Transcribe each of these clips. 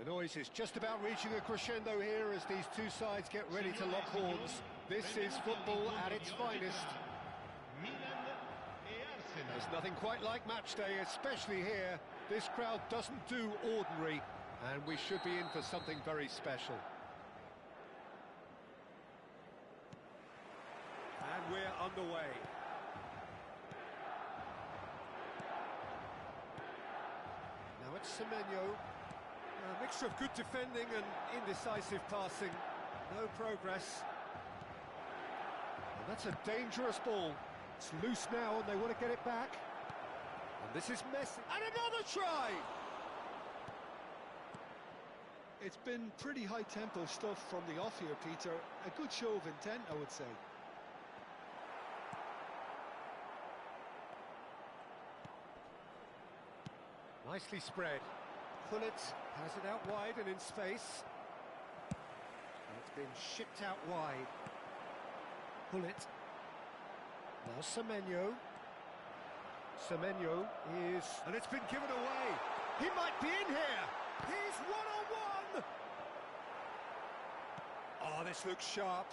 The noise is just about reaching a crescendo here as these two sides get ready to lock horns. This is football at its finest. There's nothing quite like match day, especially here. This crowd doesn't do ordinary, and we should be in for something very special. And we're underway. Now it's Semenyo. A mixture of good defending and indecisive passing. No progress. And that's a dangerous ball. It's loose now and they want to get it back. And this is Messi. And another try! It's been pretty high-tempo stuff from the off here, Peter. A good show of intent, I would say. Nicely spread. Pullet has it out wide and in space. And it's been shipped out wide. Pullet. Now Semenyo. Semenyo is... And it's been given away. He might be in here. He's one-on-one. Oh, this looks sharp.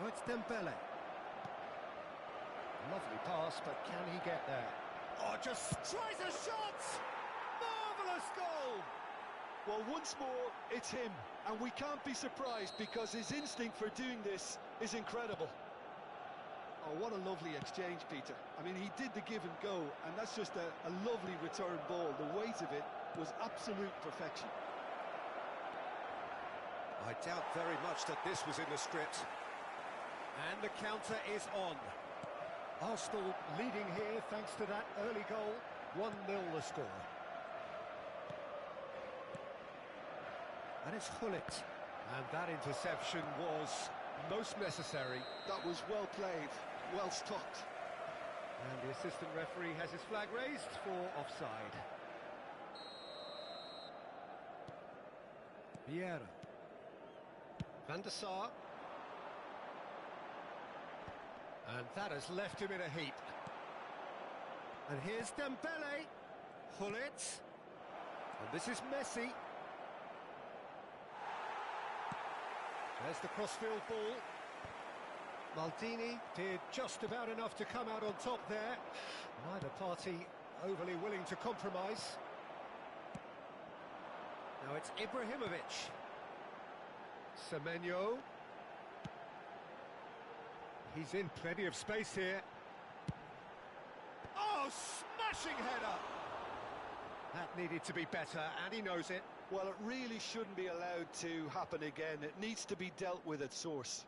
Oh, it's Dembele. Lovely pass, but can he get there? Oh, just tries a shot! Marvellous goal! Well, once more, it's him, and we can't be surprised because his instinct for doing this is incredible. Oh, what a lovely exchange, Peter. I mean, he did the give and go, and that's just a lovely return ball. The weight of it was absolute perfection. I doubt very much that this was in the script. And the counter is on. Arsenal leading here thanks to that early goal. 1-0 the score. And it's Gullit. And that interception was most necessary. That was well played, well stopped. And the assistant referee has his flag raised for offside. Vieira. Van der Sar. And that has left him in a heap. And here's Dembele. Gullit. And this is Messi. There's the crossfield ball. Maldini did just about enough to come out on top there. Neither party overly willing to compromise. Now it's Ibrahimovic. Semenyo. He's in plenty of space here. Oh, smashing header! That needed to be better, and he knows it. Well, it really shouldn't be allowed to happen again. It needs to be dealt with at source.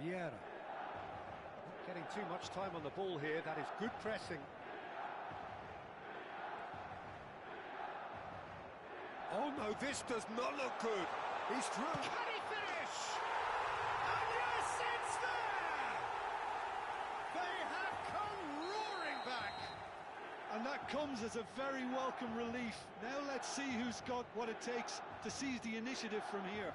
Vieira. Not getting too much time on the ball here. That is good pressing. Oh no, this does not look good. He's through. Can he finish? And yes, it's there! They have come roaring back. And that comes as a very welcome relief. Now let's see who's got what it takes to seize the initiative from here.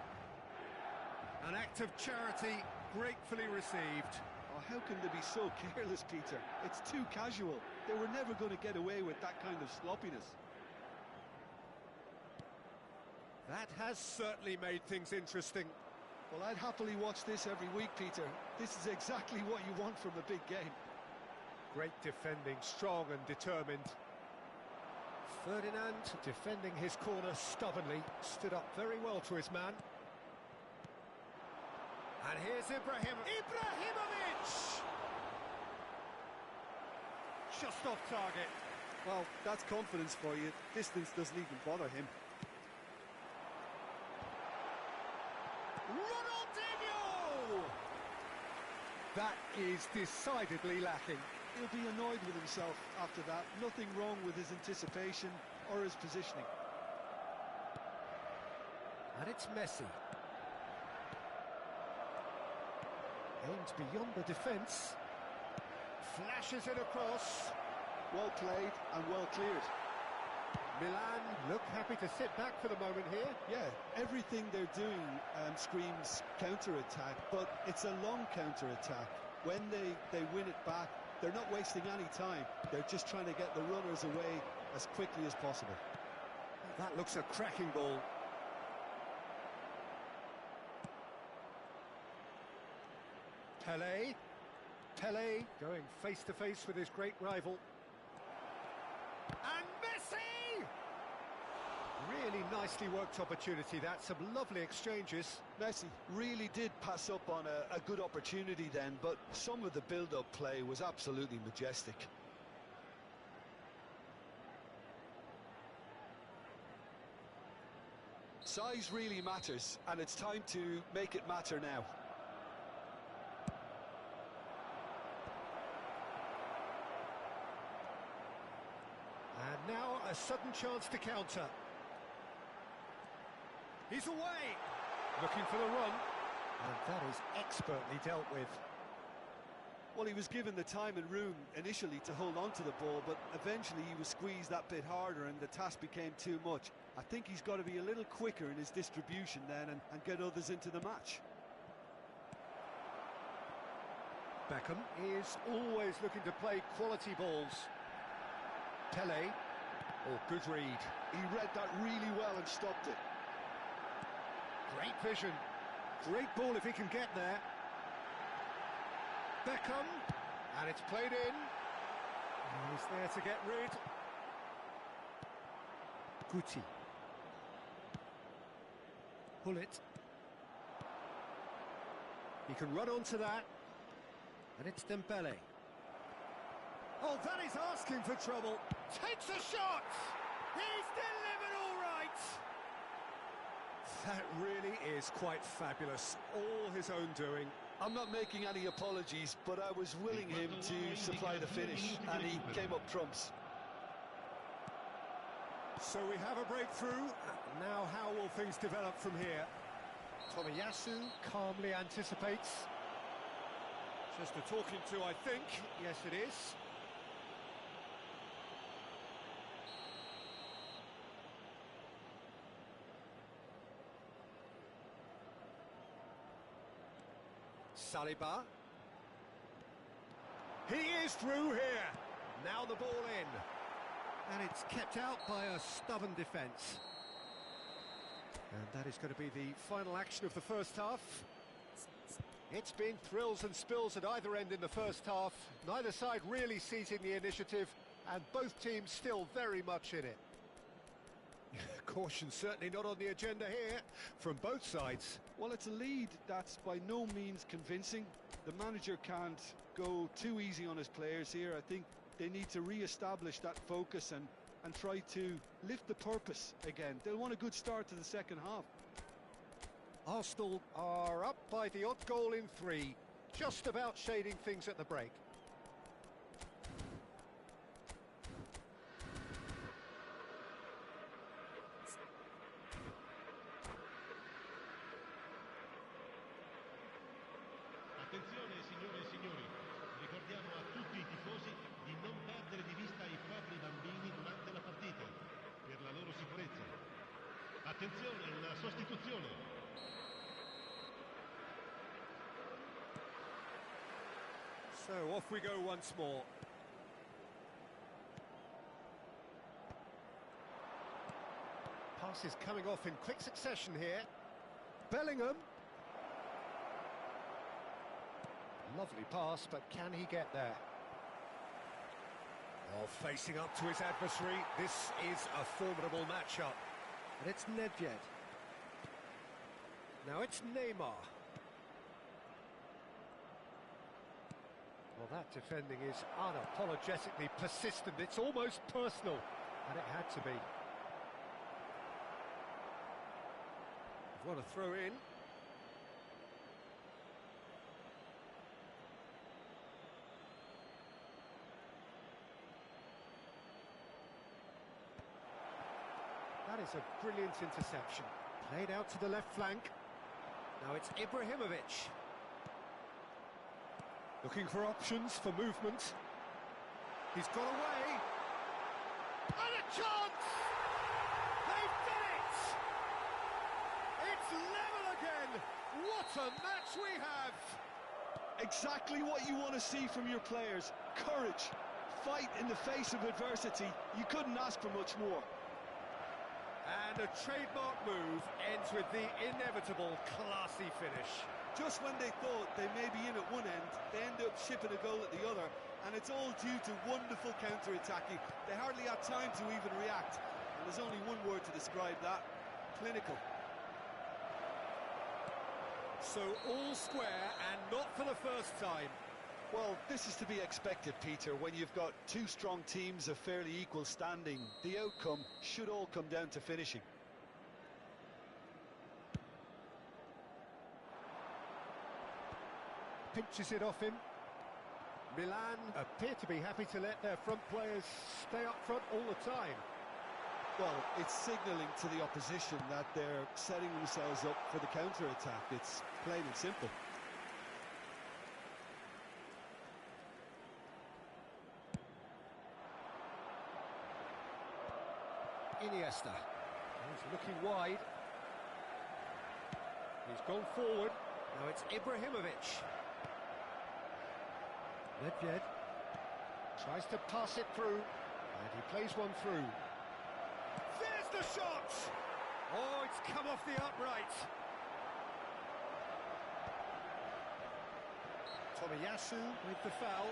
An act of charity gratefully received. Oh, how can they be so careless, Peter? It's too casual. They were never going to get away with that kind of sloppiness. That has certainly made things interesting. Well, I'd happily watch this every week, Peter. This is exactly what you want from a big game. Great defending, strong and determined. Ferdinand defending his corner stubbornly, stood up very well to his man. And here's Ibrahimovic! Just off target. Well, that's confidence for you. Distance doesn't even bother him. Ronaldinho! That is decidedly lacking. He'll be annoyed with himself after that. Nothing wrong with his anticipation or his positioning. And it's Messi. Aims beyond the defence. Flashes it across. Well played and well cleared. Milan look happy to sit back for the moment here. Yeah, everything they're doing screams counter-attack, but it's a long counter-attack. When they win it back, they're not wasting any time. They're just trying to get the runners away as quickly as possible. That looks a cracking ball. Pele going face to face with his great rival. And Messi! Really nicely worked opportunity, that. Some lovely exchanges. Messi really did pass up on a good opportunity then, but some of the build-up play was absolutely majestic. Size really matters, and it's time to make it matter now. And now a sudden chance to counter. He's away! Looking for the run. And that is expertly dealt with. Well, he was given the time and room initially to hold on to the ball, but eventually he was squeezed that bit harder and the task became too much. I think he's got to be a little quicker in his distribution then and get others into the match. Beckham is always looking to play quality balls. Pele. Oh, good read. He read that really well and stopped it. Great vision. Great ball if he can get there. Beckham. And it's played in. He's there to get rid. Guti. Pull it. He can run onto that. And it's Dembele. Oh, that is asking for trouble. Takes a shot. He's delivered all right. That really is quite fabulous. All his own doing. I'm not making any apologies, but I was willing him to supply the finish, and he came up trumps. So we have a breakthrough. Now how will things develop from here? Tomiyasu calmly anticipates. Just a talking to, I think. Yes, it is. Saliba. He is through here. Now the ball in. And it's kept out by a stubborn defence. And that is going to be the final action of the first half. It's been thrills and spills at either end in the first half. Neither side really seizing the initiative, and both teams still very much in it. Caution certainly not on the agenda here from both sides. Well, it's a lead that's by no means convincing. The manager can't go too easy on his players here. I think they need to re-establish that focus and try to lift the purpose again. They'll want a good start to the second half. Arsenal are up by the odd goal in 3, just about shading things at the break. Attenzione signore e signori, ricordiamo a tutti i tifosi di non perdere di vista i propri bambini durante la partita, per la loro sicurezza. Attenzione, una sostituzione. So off we go once more. passes coming off in quick succession here. Bellingham. Lovely pass, but can he get there? Oh, facing up to his adversary. This is a formidable matchup. And it's Nedved. Now it's Neymar. Well, that defending is unapologetically persistent. It's almost personal, and it had to be. What a throw in. That is a brilliant interception. Played out to the left flank. Now it's Ibrahimovic. Looking for options for movement. He's got away. And a chance! They've done it! It's level again! What a match we have! Exactly what you want to see from your players. Courage. Fight in the face of adversity. You couldn't ask for much more. And a trademark move ends with the inevitable classy finish. Just when they thought they may be in at one end, they end up shipping a goal at the other, and it's all due to wonderful counter-attacking. They hardly had time to even react, and there's only one word to describe that: clinical. So all square, and not for the first time. Well, this is to be expected, Peter. When you've got two strong teams of fairly equal standing, the outcome should all come down to finishing. Pinches it off him. Milan appear to be happy to let their front players stay up front all the time. Well, it's signalling to the opposition that they're setting themselves up for the counter-attack. It's plain and simple. Iniesta. He's looking wide. He's gone forward. Now it's Ibrahimovic. Nedved tries to pass it through, and he plays one through. There's the shot! Oh, it's come off the upright. Tomiyasu with the foul.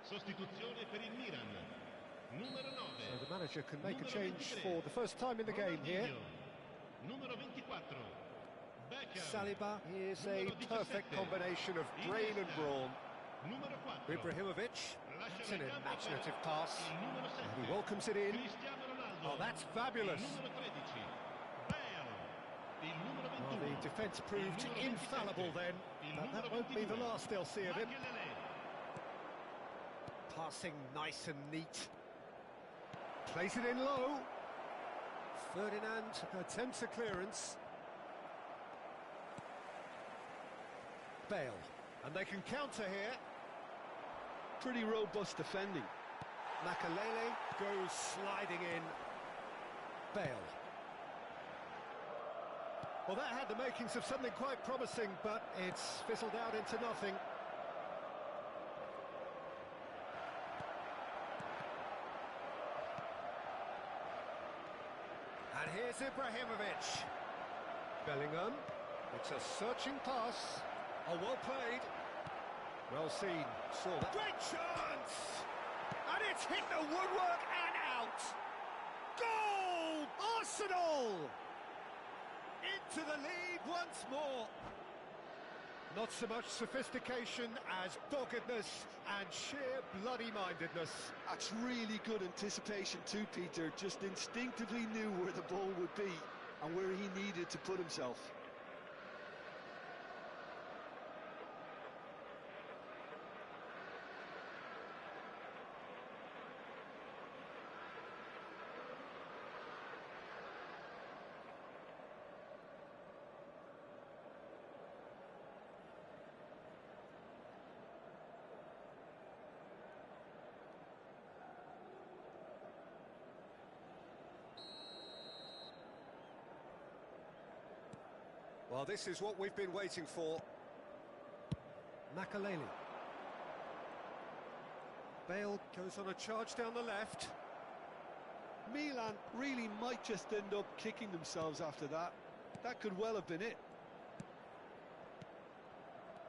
Sostituzione per il Milan. Numero 9. So the manager can make a change for the first time in the game here. Numero 24. Saliba is a perfect combination of brain and brawn. Ibrahimovic, that's an imaginative pass, and he welcomes it in. Oh, that's fabulous. Well, the defence proved infallible then, but that won't be the last they'll see of him. Passing nice and neat. Plays it in low. Ferdinand attempts a clearance. Bale, and they can counter here. Pretty robust defending. Makalele goes sliding in. Bale. Well, that had the makings of something quite promising, but it's fizzled out into nothing. And here's Ibrahimovic. Bellingham. It's a searching pass. Oh, well played. Well seen. Saw that. Great chance! And it's hit the woodwork and out. Goal! Arsenal! into the lead once more. Not so much sophistication as doggedness and sheer bloody-mindedness. That's really good anticipation too, Peter. Just instinctively knew where the ball would be and where he needed to put himself. Well, this is what we've been waiting for. Makaleli. Bale goes on a charge down the left. Milan really might just end up kicking themselves after that. That could well have been it.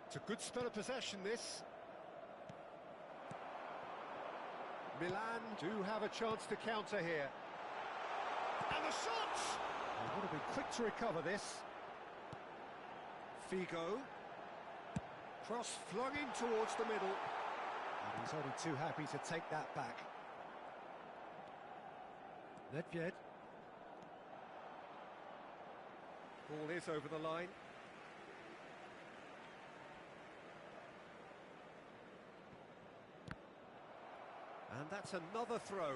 It's a good spell of possession, this. Milan do have a chance to counter here. And the shot! They would have been quick to recover this. Figo. Cross flung in towards the middle. And he's only too happy to take that back. Nedved. Ball is over the line. And that's another throw.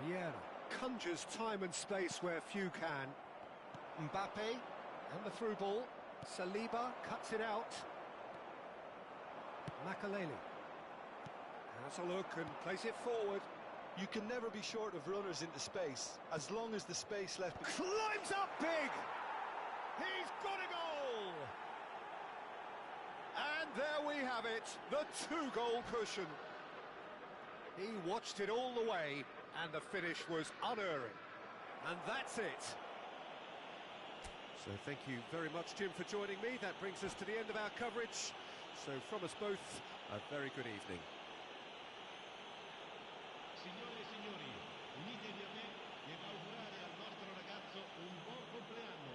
Vieira conjures time and space where few can. Mbappe, and the through ball. Saliba cuts it out. Makaleli has a look and plays it forward. You can never be short of runners into space, as long as the space left... Climbs up big! He's got a goal! And there we have it, the two-goal cushion. He watched it all the way, and the finish was unerring. And that's it. So thank you very much, Jim, for joining me. That brings us to the end of our coverage. So from us both, a very good evening. Signore e signori, unitevi a me nell'augurare al nostro ragazzo un buon compleanno.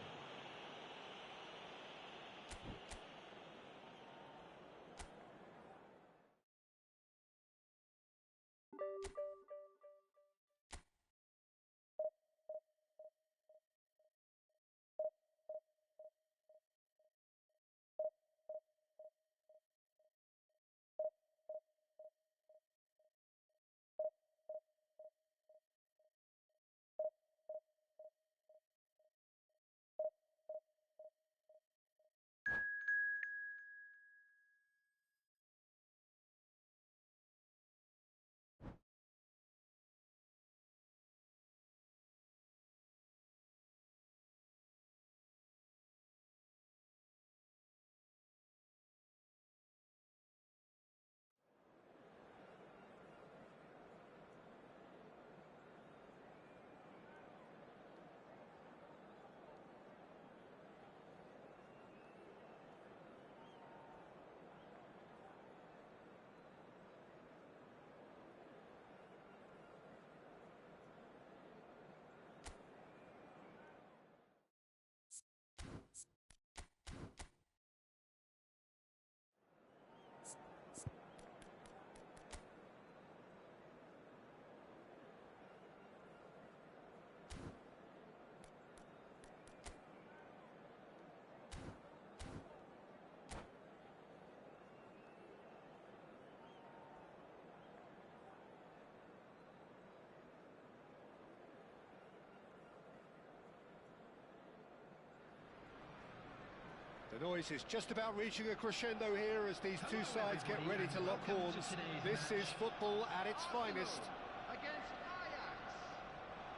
The noise is just about reaching a crescendo here as these two sides get ready to lock horns. This is football at its finest. Against Ajax.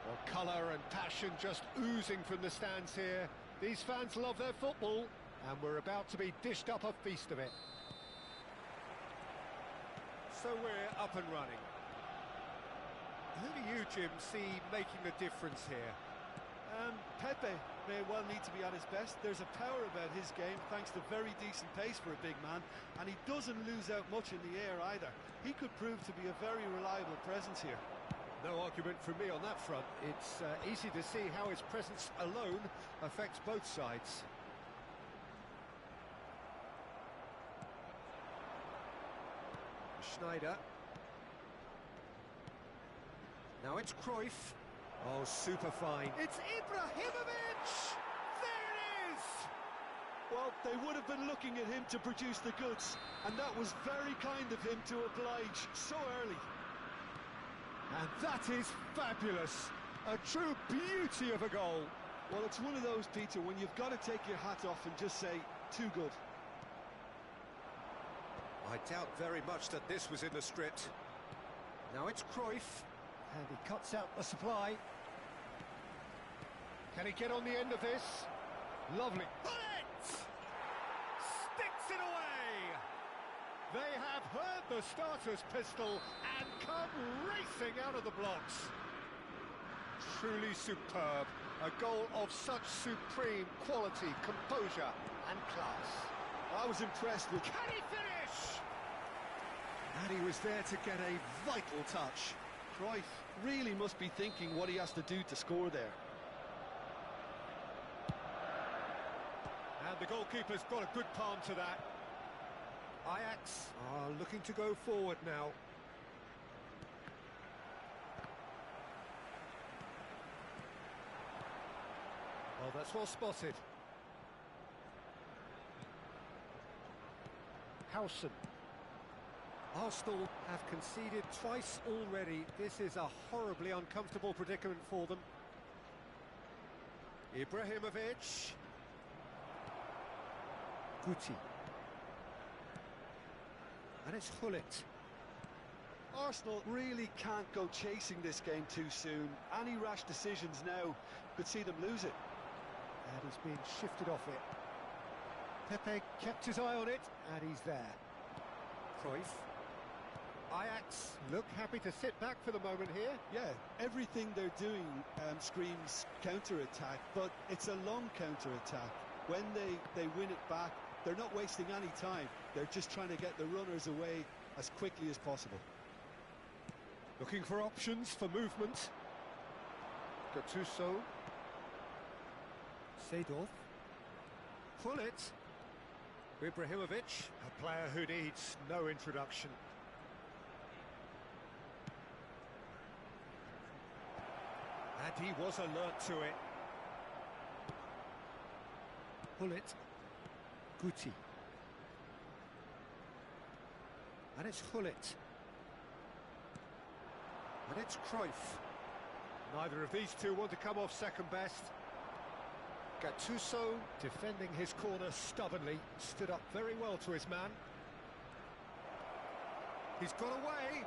Well, colour and passion just oozing from the stands here. These fans love their football, and we're about to be dished up a feast of it. So we're up and running. Who do you, Jim, see making a difference here? Pepe may well need to be at his best. There's a power about his game thanks to very decent pace for a big man, and he doesn't lose out much in the air either. He could prove to be a very reliable presence here. No argument from me on that front. It's easy to see how his presence alone affects both sides. Schneider. Now it's Cruyff. Oh, super fine. It's Ibrahimovic! There it is! Well, they would have been looking at him to produce the goods, and that was very kind of him to oblige so early. And that is fabulous. A true beauty of a goal. Well, it's one of those, Peter, when you've got to take your hat off and just say, too good. I doubt very much that this was in the script. Now it's Cruyff, and he cuts out the supply. Can he get on the end of this? Lovely. Bullet! Sticks it away! They have heard the starter's pistol and come racing out of the blocks. Truly superb. A goal of such supreme quality, composure and class. I was impressed with... Can he finish? And he was there to get a vital touch. Cruyff really must be thinking what he has to do to score there. And the goalkeeper's got a good palm to that. Ajax are looking to go forward now. Oh, that's well spotted. Howson. Arsenal have conceded twice already. This is a horribly uncomfortable predicament for them. Ibrahimovic. Guti. And it's Hullet. Arsenal really can't go chasing this game too soon. Any rash decisions now could see them lose it. And he's being shifted off it. Pepe kept his eye on it, and he's there. Cruyff. Ajax look happy to sit back for the moment here. Yeah, everything they're doing screams counter-attack, but it's a long counter-attack. When they win it back, they're not wasting any time. They're just trying to get the runners away as quickly as possible. Looking for options for movement. Gattuso. Seedorf. Hullet. Ibrahimovic, a player who needs no introduction. And he was alert to it. Hullet. Guti. And it's Hullet. And it's Cruyff. Neither of these two want to come off second best. Gattuso, defending his corner stubbornly, stood up very well to his man. He's got away.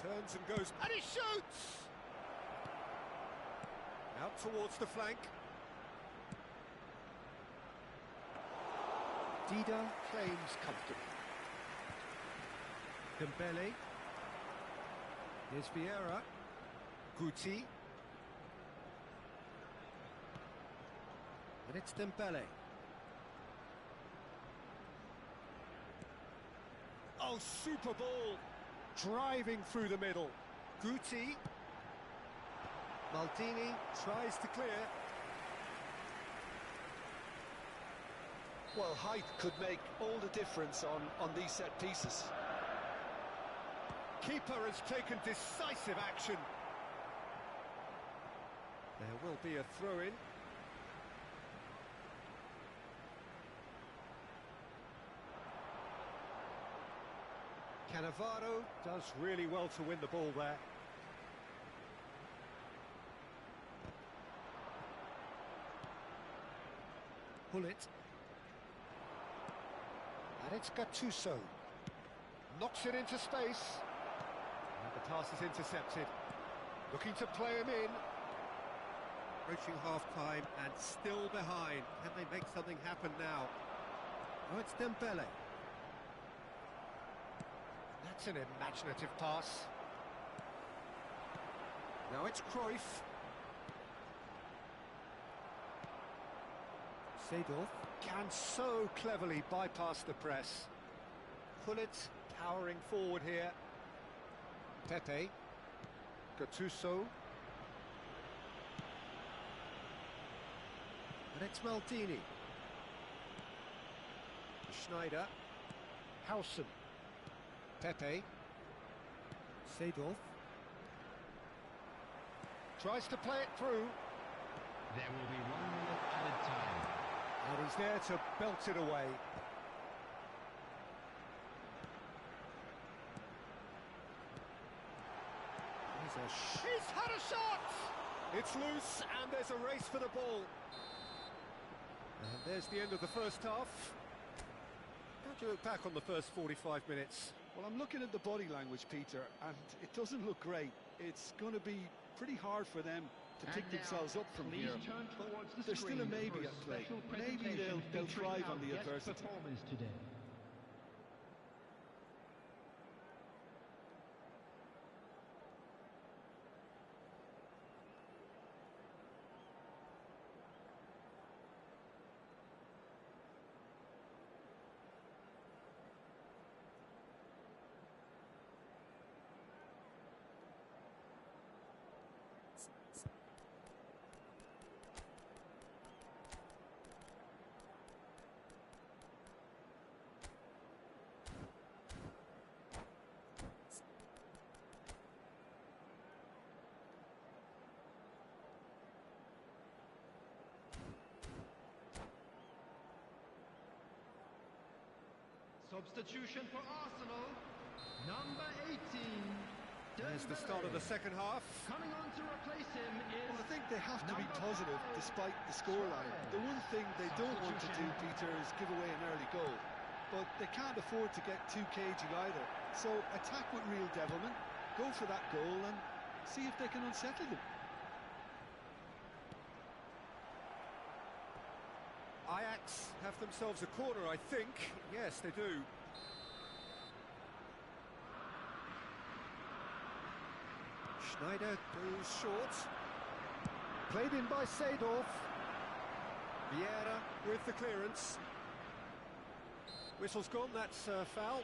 Turns and goes, and he shoots! Out towards the flank. Dida claims comfortably. Dembele. Here's Vieira. Guti. And it's Dembele. Oh, super ball! Driving through the middle. Guti. Maldini tries to clear. Well, height could make all the difference on these set pieces. Keeper has taken decisive action. There will be a throw-in. Cannavaro does really well to win the ball there. Hullet. And it's Gattuso. Knocks it into space. And the pass is intercepted. Looking to play him in. Approaching half-time and still behind. Can they make something happen now? Oh, it's Dembele. That's an imaginative pass. Now it's Cruyff. Seedorf can so cleverly bypass the press. Hullet powering forward here. Pepe. Gattuso. And it's Maldini. Schneider. Howson. Pepe. Seedorf. Tries to play it through. There will be 1 minute added time. And he's there to belt it away. He's had a shot! It's loose, and there's a race for the ball. And there's the end of the first half. How do you look back on the first 45 minutes? Well, I'm looking at the body language, Peter, and it doesn't look great. It's going to be pretty hard for them to pick themselves up from here. But there's still a maybe at play. Maybe they'll thrive on the adversity. Today. Substitution for Arsenal, number 18. There's the start of the second half. Coming on to replace him is... Well, I think they have to be positive despite the scoreline. The one thing they don't want to do, Peter, is give away an early goal. But they can't afford to get too cagey either. So attack with real devilment, go for that goal and see if they can unsettle them. Ajax have themselves a corner, I think. Yes, they do. Schneider goes short. Played in by Seedorf. Vieira with the clearance. Whistle's gone, that's foul.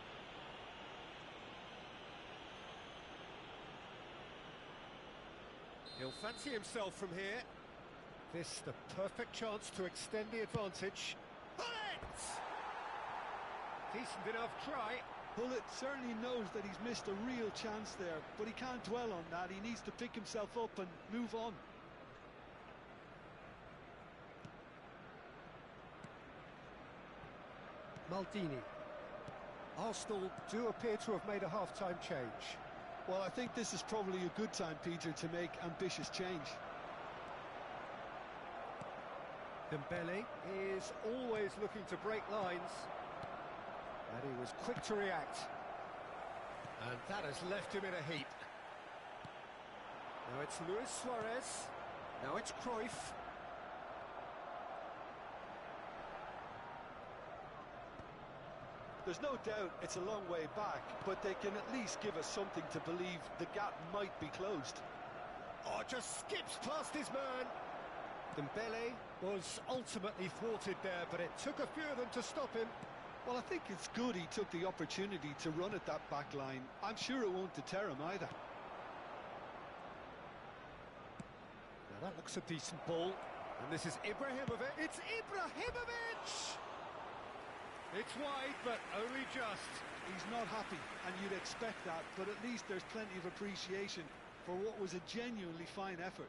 He'll fancy himself from here. This the perfect chance to extend the advantage. Bullet! Decent enough try. Bullet certainly knows that he's missed a real chance there, but he can't dwell on that. He needs to pick himself up and move on. Maldini. Arsenal do appear to have made a half-time change. Well, I think this is probably a good time, Peter, to make ambitious change. Dembele is always looking to break lines. And he was quick to react. And that has left him in a heap. Now it's Luis Suarez. Now it's Cruyff. There's no doubt it's a long way back, but they can at least give us something to believe the gap might be closed. Oh, just skips past his man. Dembele was ultimately thwarted there, but it took a few of them to stop him. Well, I think it's good he took the opportunity to run at that back line. I'm sure it won't deter him either. Now that looks a decent ball. And this is Ibrahimovic. It's Ibrahimovic! It's wide, but only just. He's not happy, and you'd expect that, but at least there's plenty of appreciation for what was a genuinely fine effort.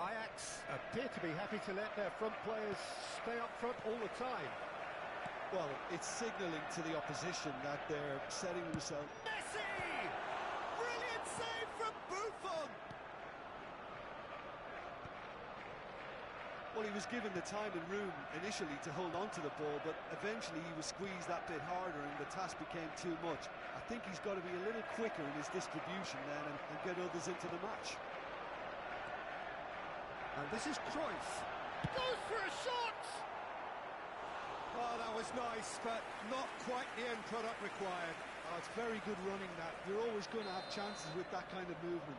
Ajax appear to be happy to let their front players stay up front all the time. Well, it's signalling to the opposition that they're setting themselves... Messi! Brilliant save from Buffon! Well, he was given the time and room initially to hold on to the ball, but eventually he was squeezed that bit harder and the task became too much. I think he's got to be a little quicker in his distribution then and get others into the match. And this is Cruyff. Goes for a shot! Oh, that was nice, but not quite the end product required. Oh, it's very good running that. You're always going to have chances with that kind of movement.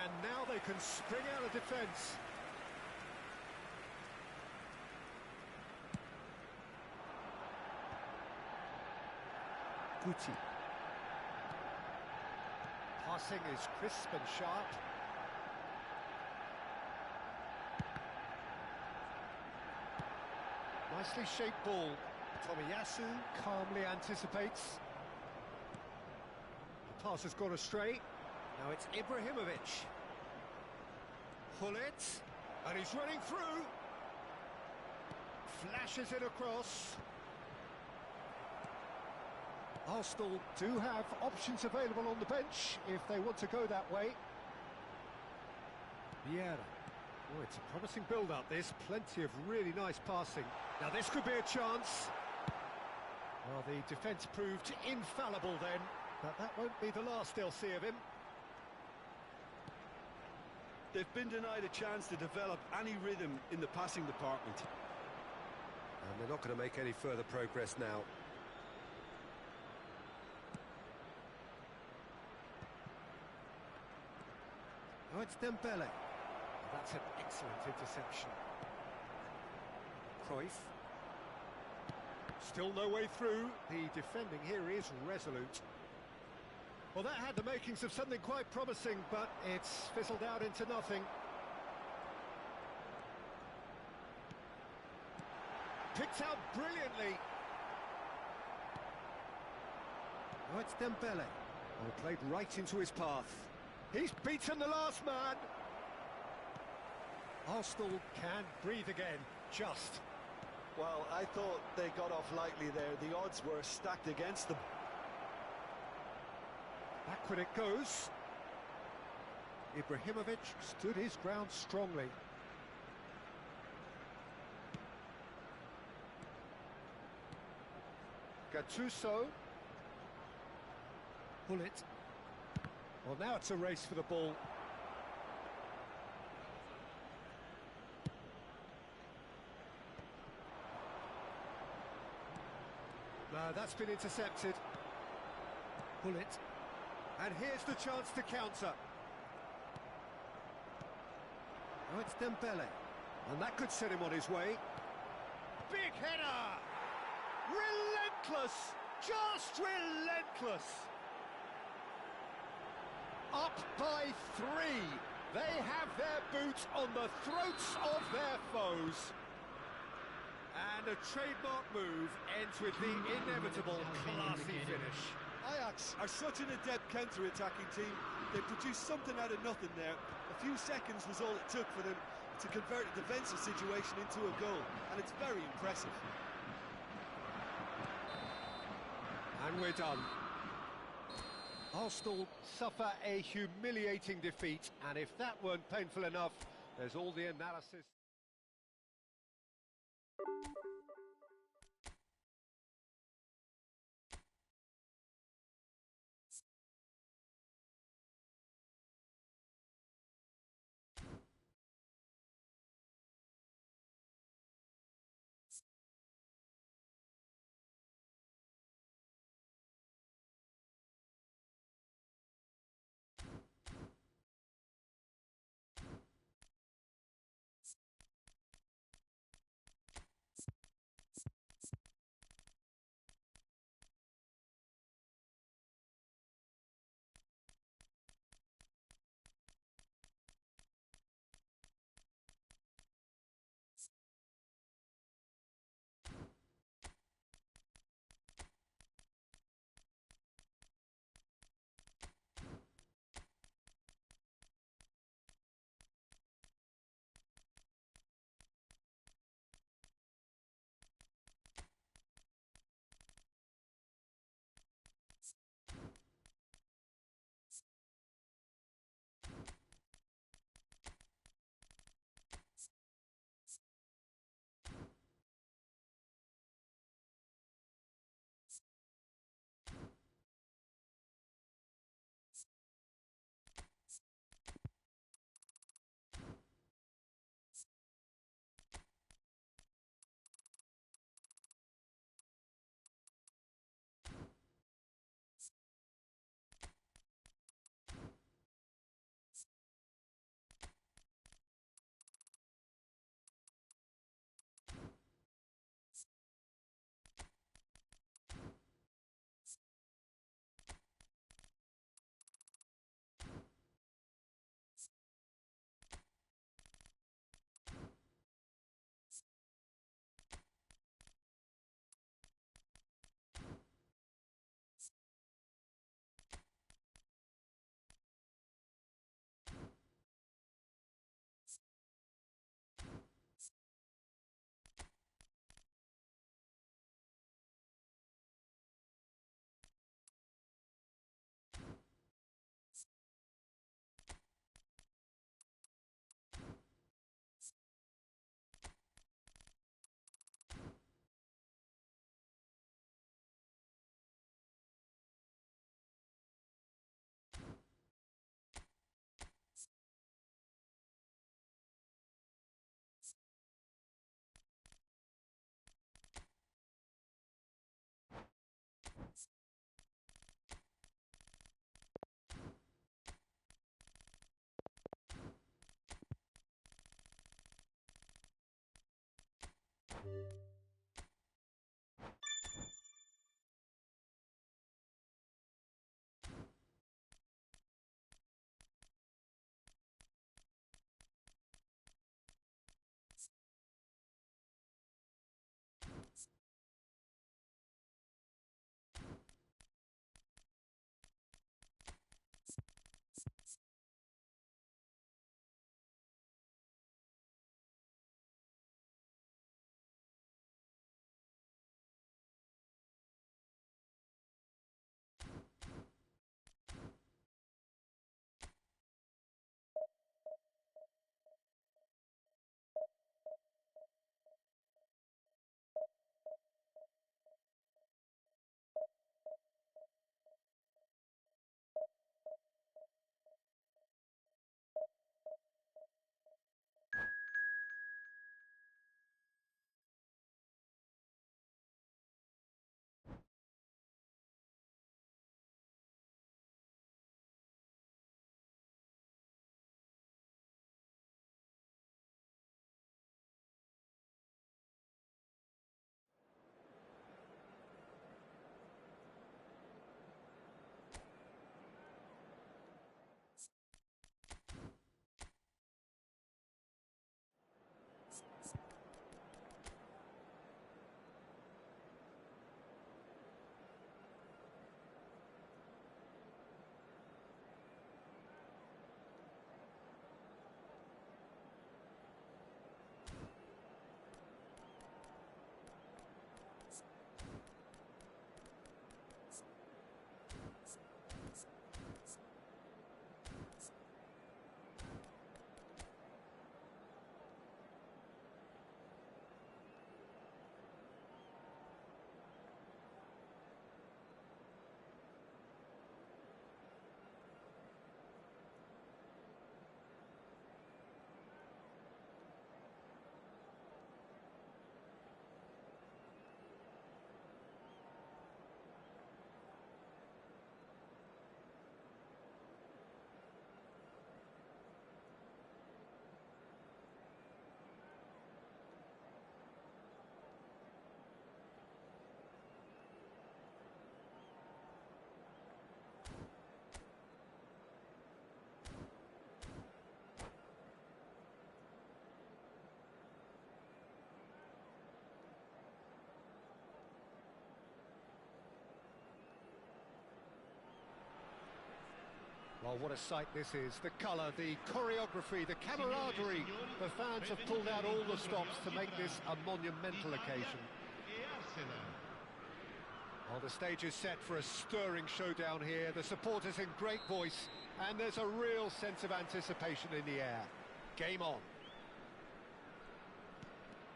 And now they can spring out of defence. Guti. Passing is crisp and sharp. Nicely shaped ball. Tomiyasu calmly anticipates. The pass has gone astray. Now it's Ibrahimovic. Hullet, and he's running through. Flashes it across. Arsenal do have options available on the bench if they want to go that way. Vieira. Oh, it's a promising build-up, this. Plenty of really nice passing. Now this could be a chance. Well, the defence proved infallible then, but that won't be the last they'll see of him. They've been denied a chance to develop any rhythm in the passing department. And they're not going to make any further progress now. Oh, it's Dembele. That's an excellent interception. Cruyff. Still no way through. The defending here is resolute. Well, that had the makings of something quite promising, but it's fizzled out into nothing. Picked out brilliantly. Oh, it's Dembele. Oh, played right into his path. He's beaten the last man. Arsenal can breathe again, just. Well, I thought they got off lightly there. The odds were stacked against them. Backward it goes. Ibrahimovic stood his ground strongly. Gattuso. Hullet. Well, now it's a race for the ball. That's been intercepted. Hullet. And here's the chance to counter. Oh, it's Dembele. And that could set him on his way. Big header! Relentless! Just relentless! Up by 3. They have their boots on the throats of their foes. And a trademark move ends with the inevitable classy finish. Ajax are such an adept counter-attacking team. They produced something out of nothing there. A few seconds was all it took for them to convert a defensive situation into a goal, and it's very impressive. And we're done. Arsenal suffer a humiliating defeat, and if that weren't painful enough, there's all the analysis. Oh, what a sight this is. The colour, the choreography, the camaraderie. The fans have pulled out all the stops to make this a monumental occasion. Well, the stage is set for a stirring showdown here. The supporters in great voice, and there's a real sense of anticipation in the air. Game on.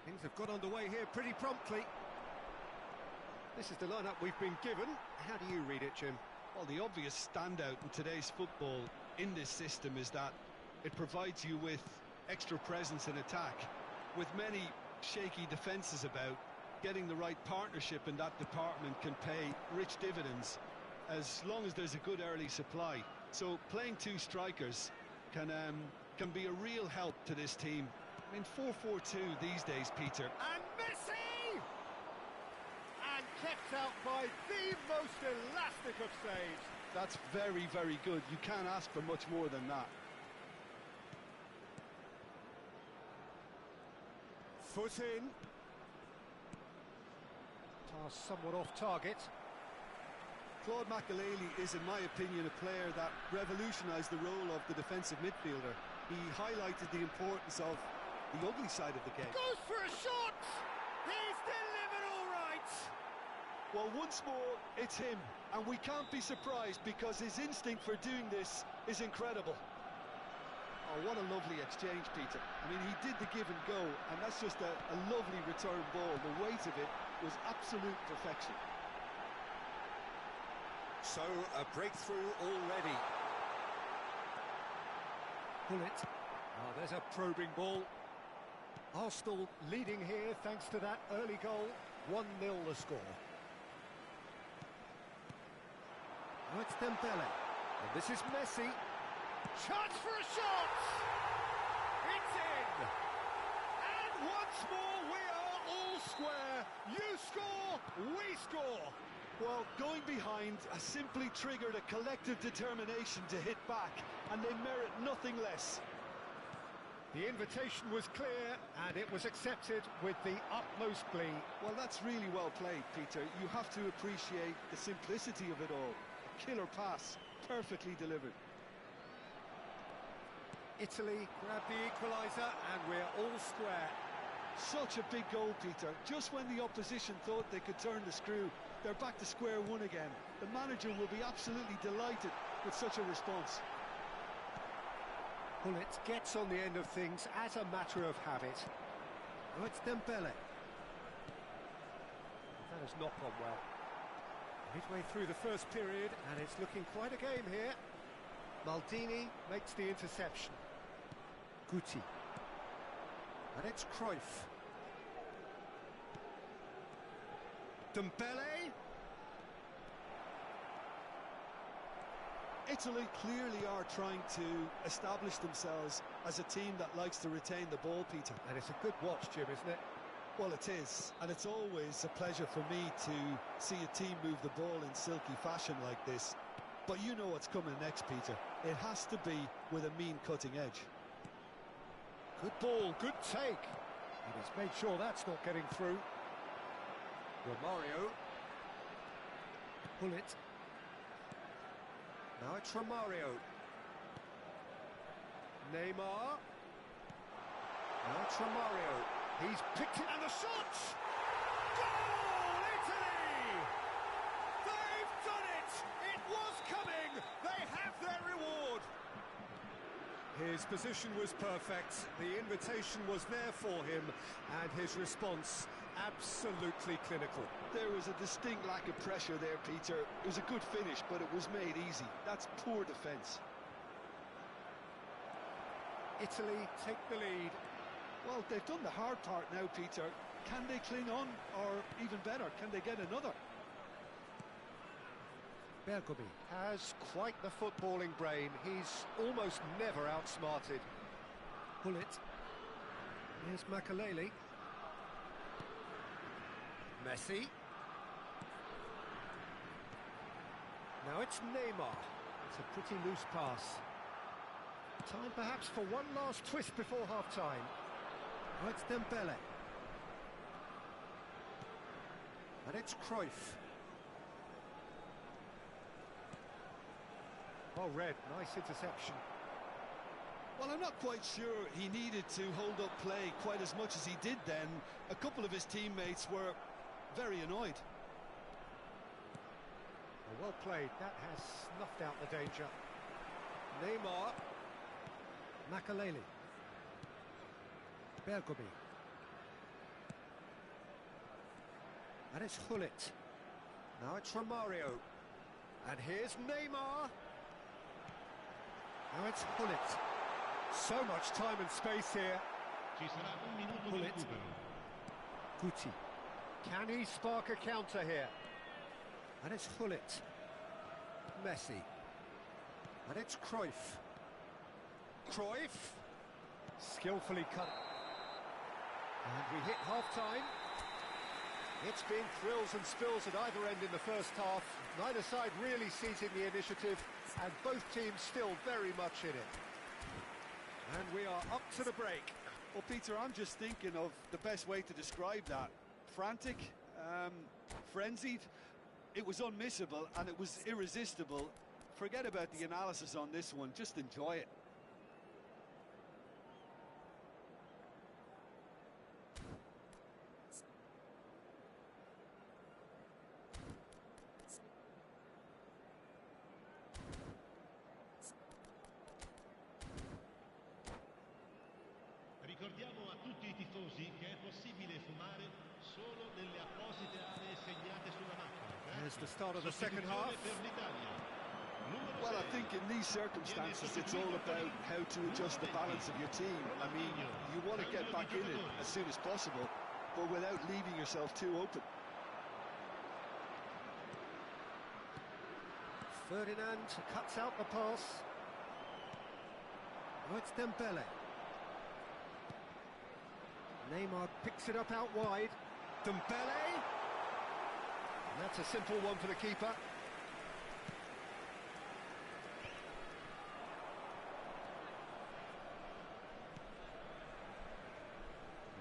Things have got underway here pretty promptly. This is the lineup we've been given. How do you read it, Jim? Well, the obvious standout in today's football in this system is that it provides you with extra presence in attack. With many shaky defences about, getting the right partnership in that department can pay rich dividends as long as there's a good early supply. So playing two strikers can be a real help to this team. I mean, 4-4-2 these days, Peter. And Messi! And kept out by the most elastic of saves. That's very, very good. You can't ask for much more than that. Foot in. Pass somewhat off target. Claude Makelele is, in my opinion, a player that revolutionised the role of the defensive midfielder. He highlighted the importance of the ugly side of the game. Goes for a shot! He's delivered all right! Well, once more, it's him. And we can't be surprised because his instinct for doing this is incredible. Oh, what a lovely exchange, Peter. I mean, he did the give and go, and that's just a lovely return ball. The weight of it was absolute perfection. So, a breakthrough already. Pull it. Oh, there's a probing ball. Arsenal leading here thanks to that early goal. 1-0 the score. Now it's Dembele. And this is Messi. Chance for a shot! It's in! And once more we are all square. You score, we score. Well, going behind has simply triggered a collective determination to hit back, and they merit nothing less. The invitation was clear, and it was accepted with the utmost glee. Well, that's really well played, Peter. You have to appreciate the simplicity of it all. A killer pass, perfectly delivered. Italy grab the equaliser, and we're all square. Such a big goal, Peter. Just when the opposition thought they could turn the screw, they're back to square one again. The manager will be absolutely delighted with such a response. Bullet gets on the end of things as a matter of habit. Oh, it's Dembele. That has not gone well. Midway through the first period, and it's looking quite a game here. Maldini makes the interception. Guti. And it's Cruyff. Dembele. Italy clearly are trying to establish themselves as a team that likes to retain the ball, Peter. And it's a good watch, Jim, isn't it? Well, it is, and it's always a pleasure for me to see a team move the ball in silky fashion like this. But you know what's coming next, Peter. It has to be with a mean cutting edge. Good ball, good take. And he's made sure that's not getting through. Romario. Pull it. Now it's Romario. Neymar. Now it's Romario. He's picked it, and the shot! Goal, Italy! They've done it! It was coming! They have their reward! His position was perfect, the invitation was there for him, and his response absolutely clinical. There was a distinct lack of pressure there, Peter. It was a good finish, but it was made easy. That's poor defence. Italy take the lead. Well, they've done the hard part now, Peter. Can they cling on, or even better, can they get another? Bergomi has quite the footballing brain. He's almost never outsmarted. Pull it. Here's Makelele. Messi. Now it's Neymar. It's a pretty loose pass. Time perhaps for one last twist before half-time. Now it's Dembele. And it's Cruyff. Well read, nice interception. Well, I'm not quite sure he needed to hold up play quite as much as he did then. A couple of his teammates were very annoyed. Well played, that has snuffed out the danger. Neymar. Makaleli. Bergomi. And it's Hullet. Now it's Romario. And here's Neymar. Now it's Hullet. So much time and space here. Ci sarà un minuto di Bullet. recupero. Guti. Can he spark a counter here? And it's Hullet. Messi. And it's Cruyff. Cruyff. Skillfully cut. And we hit half-time. It's been thrills and spills at either end in the first half. Neither side really seizing the initiative, and both teams still very much in it. And we are up to the break. Well, Peter, I'm just thinking of the best way to describe that. Frantic, frenzied. It was unmissable and it was irresistible. Forget about the analysis on this one, just enjoy it. Ricordiamo a tutti i tifosi che è possibile fumare solo nelle apposite aree segnate sulla macchina. There's the start of the second half. Per l'Italia. Well, I think in these circumstances it's all about how to adjust the balance of your team. I mean, you want to get back in it as soon as possible, but without leaving yourself too open. Ferdinand cuts out the pass. Oh, it's Dembele. Neymar picks it up out wide. Dembele. And that's a simple one for the keeper.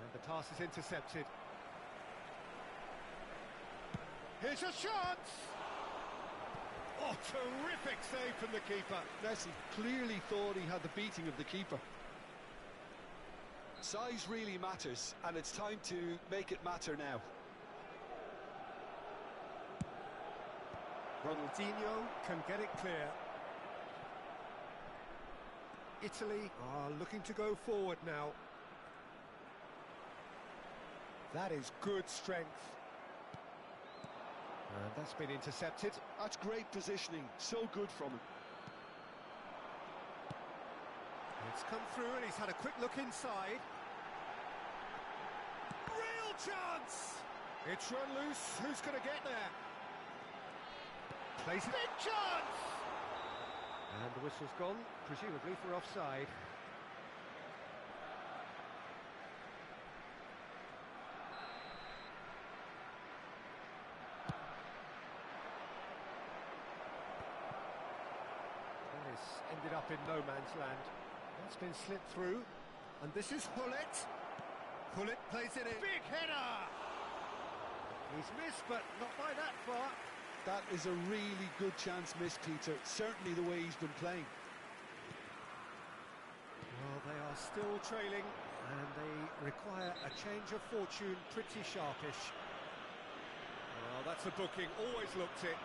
And the pass is intercepted. Here's a shot! Oh, terrific save from the keeper. Messi clearly thought he had the beating of the keeper. Size really matters, and it's time to make it matter now. Ronaldinho can get it clear. Italy are looking to go forward now. That is good strength. And that's been intercepted. That's great positioning, so good from him. It's come through and he's had a quick look inside. Real chance! It's run loose. Who's going to get there? Plays it. Big chance! And the whistle's gone, presumably for offside. This ended up in no man's land. That's been slipped through, and this is Hullet. Hullet plays it in. Big header! He's missed, but not by that far. That is a really good chance missed, Peter. Certainly the way he's been playing. Well, they are still trailing, and they require a change of fortune pretty sharpish. Well, that's a booking. Always looked it.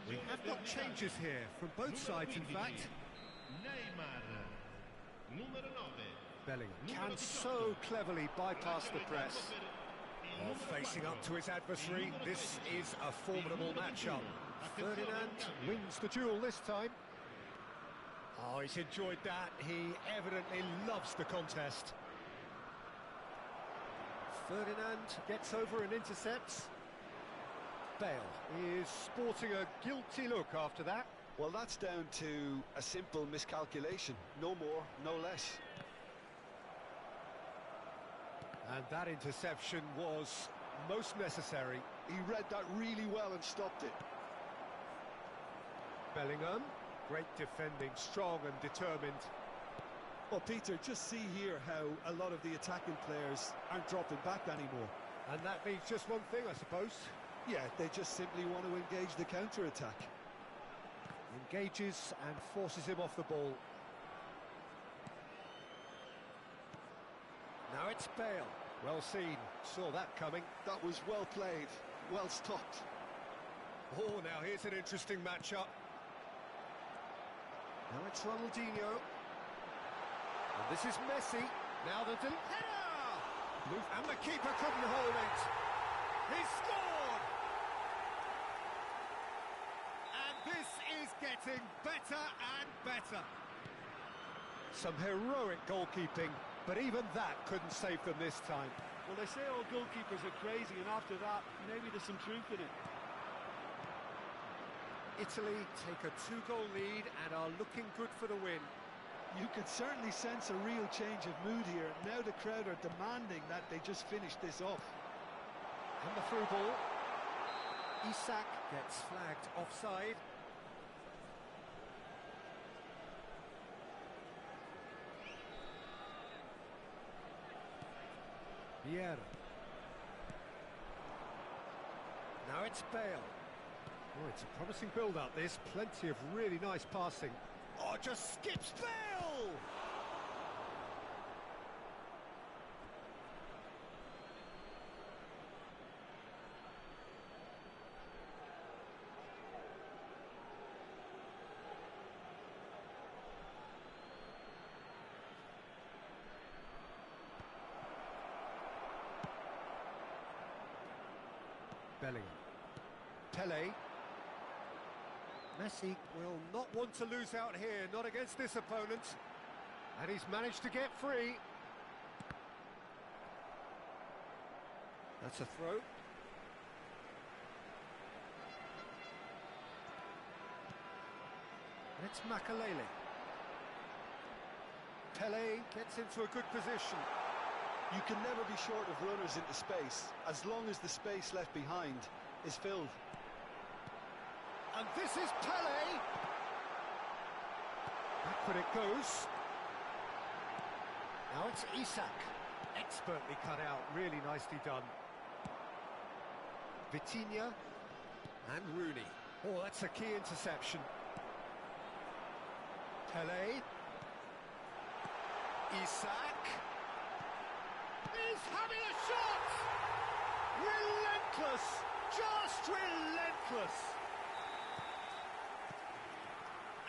We have got changes here from both sides, in fact. Neymar. Numero 9. Bellingham can so cleverly bypass the press. Well, facing up to his adversary, this is a formidable matchup. Ferdinand wins the duel this time. Oh, he's enjoyed that. He evidently loves the contest. Ferdinand gets over and intercepts. Bale is sporting a guilty look after that. Well, that's down to a simple miscalculation. No more, no less. And that interception was most necessary. He read that really well and stopped it. Bellingham, great defending, strong and determined. Well, Peter, just see here how a lot of the attacking players aren't dropping back anymore. And that means just one thing, I suppose. Yeah, they just simply want to engage the counter-attack. Engages and forces him off the ball. Now it's Bale. Well seen. Saw that coming. That was well played, well stopped. Oh, now here's an interesting matchup. Now it's Ronaldinho. And this is Messi. Now the header! And the keeper couldn't hold it. He scored! And this is getting better and better. Some heroic goalkeeping, but even that couldn't save them this time. Well, they say all goalkeepers are crazy, and after that, maybe there's some truth in it. Italy take a 2-goal lead and are looking good for the win. You could certainly sense a real change of mood here. Now the crowd are demanding that they just finish this off. And the through ball. Isak gets flagged offside. Vieira. Now it's Bale. Oh, it's a promising build-up, this. Plenty of really nice passing. Oh, just skips Bale! Bellingham. Pele. Messi will not want to lose out here, not against this opponent. And he's managed to get free. That's a throw. And it's Makalele. Pele gets into a good position. You can never be short of runners into space, as long as the space left behind is filled. And this is Pele. Backward it goes. Now it's Isak. Expertly cut out, really nicely done. Vitinha and Rooney. Oh, that's a key interception. Pele. Isak. He's having a shot! Relentless! Just relentless!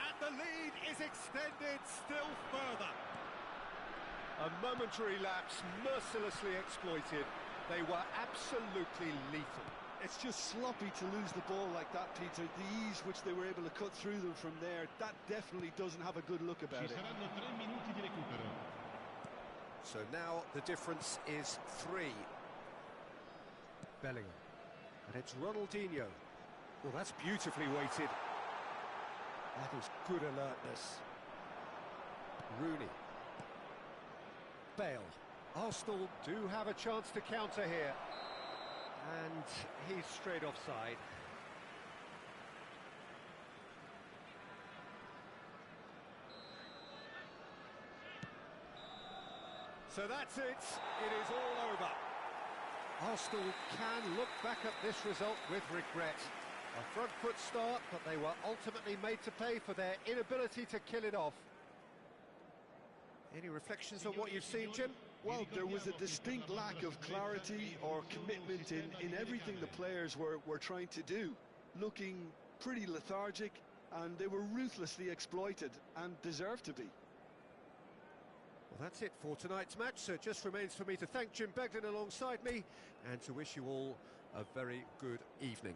And the lead is extended still further. A momentary lapse mercilessly exploited. They were absolutely lethal. It's just sloppy to lose the ball like that, Peter. The ease which they were able to cut through them from there, that definitely doesn't have a good look about Ci it. saranno 3 minuti di recupero. So now the difference is 3. Bellingham. And it's Ronaldinho. Well, that's beautifully weighted. That is good alertness. Rooney. Bale. Arsenal do have a chance to counter here. And he's straight offside. So that's it. It is all over. Arsenal can look back at this result with regret. A front foot start, but they were ultimately made to pay for their inability to kill it off. Any reflections on what you've seen, Jim? Well, there was a distinct lack of clarity or commitment in everything the players were trying to do. Looking pretty lethargic, and they were ruthlessly exploited and deserved to be. Well, that's it for tonight's match, so it just remains for me to thank Jim Beglin alongside me and to wish you all a very good evening.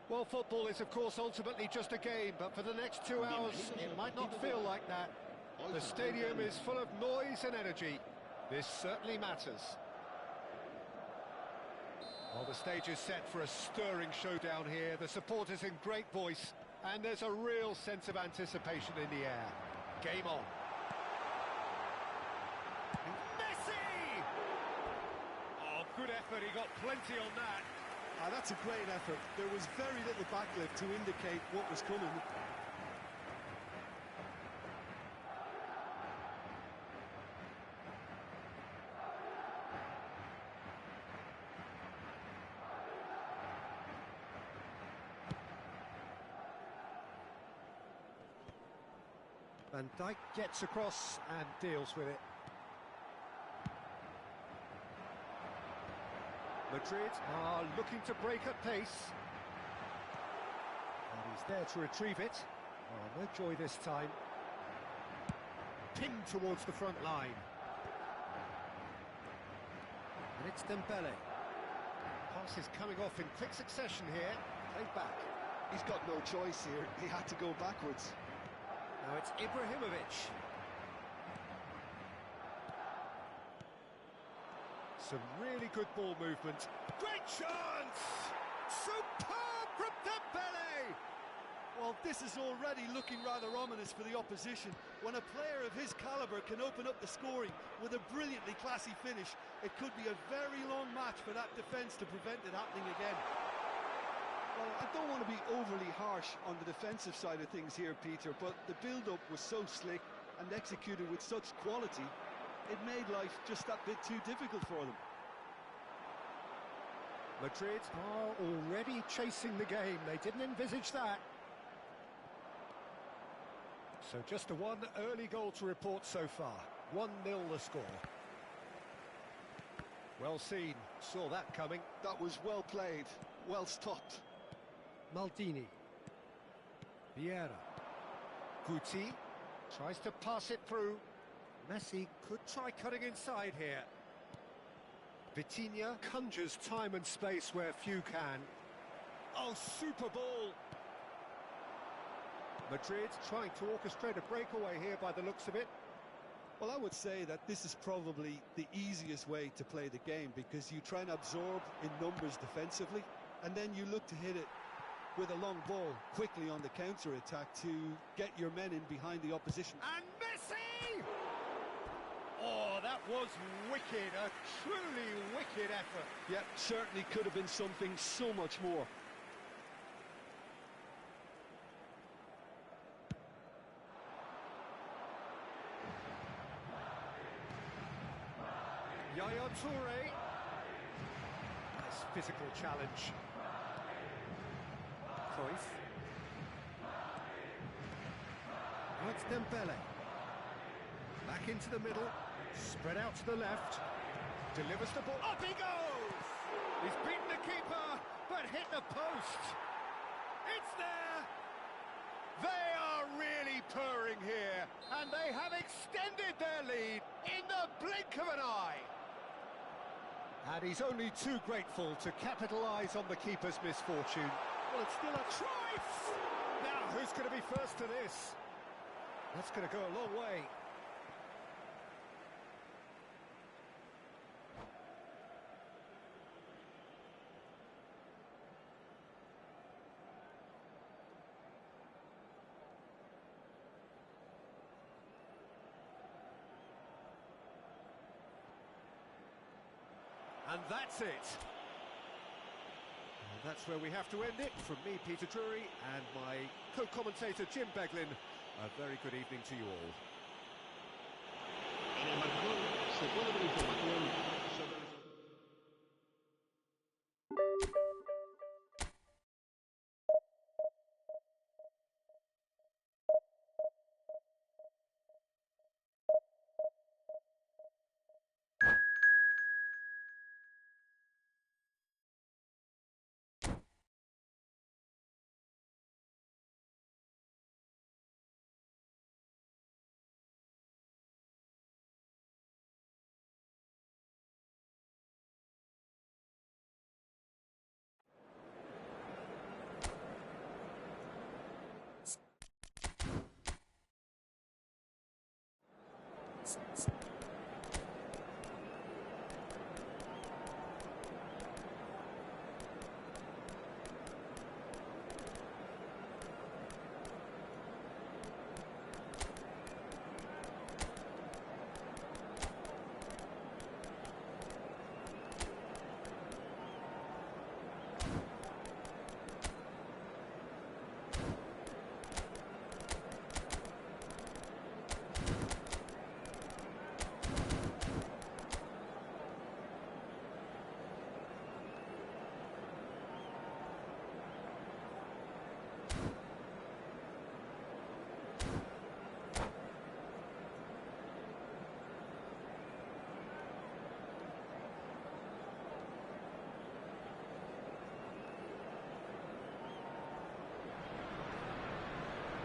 Well, football is, of course, ultimately just a game, but for the next 2 hours, it might not feel like that. The stadium is full of noise and energy. This certainly matters. Well, the stage is set for a stirring showdown here. The supporters in great voice, and there's a real sense of anticipation in the air. Game on. Messi! Oh, good effort. He got plenty on that. That's a great effort. There was very little backlift to indicate what was coming. Van Dijk gets across and deals with it. Madrid are looking to break at pace. And he's there to retrieve it. Oh, no joy this time. Pinged towards the front line. And it's Dembele. Pass is coming off in quick succession here. Played back. He's got no choice here. He had to go backwards. Now it's Ibrahimovic. Some really good ball movement. Great chance! Superb from Dembele! Well, this is already looking rather ominous for the opposition. When a player of his calibre can open up the scoring with a brilliantly classy finish, it could be a very long match for that defence to prevent it happening again. Well, I don't want to be overly harsh on the defensive side of things here, Peter, but the build-up was so slick and executed with such quality, it made life just that bit too difficult for them. Madrid are already chasing the game. They didn't envisage that. So just the one early goal to report so far. 1-0 the score. Well seen. Saw that coming. That was well played, well stopped. Maldini. Vieira. Guti tries to pass it through. Messi could try cutting inside here. Vitinha conjures time and space where few can. Oh, super ball! Madrid trying to orchestrate a breakaway here by the looks of it. Well, I would say that this is probably the easiest way to play the game, because you try and absorb in numbers defensively, and then you look to hit it with a long ball quickly on the counter-attack to get your men in behind the opposition. And Messi! Oh, that was wicked, a truly wicked effort. Yeah, certainly could have been something so much more. Yaya Toure. Nice physical challenge. Cruyff. Now it's Dembele. Back into the middle. Spread out to the left. Delivers the ball. Up he goes! He's beaten the keeper, but hit the post. It's there! They are really purring here, and they have extended their lead in the blink of an eye. And he's only too grateful to capitalise on the keeper's misfortune. Well, it's still a Cruyff! Now, who's going to be first to this? That's going to go a long way. And that's it. And that's where we have to end it. From me, Peter Drury, and my co-commentator, Jim Beglin. A very good evening to you all. En el marcador se puede ver información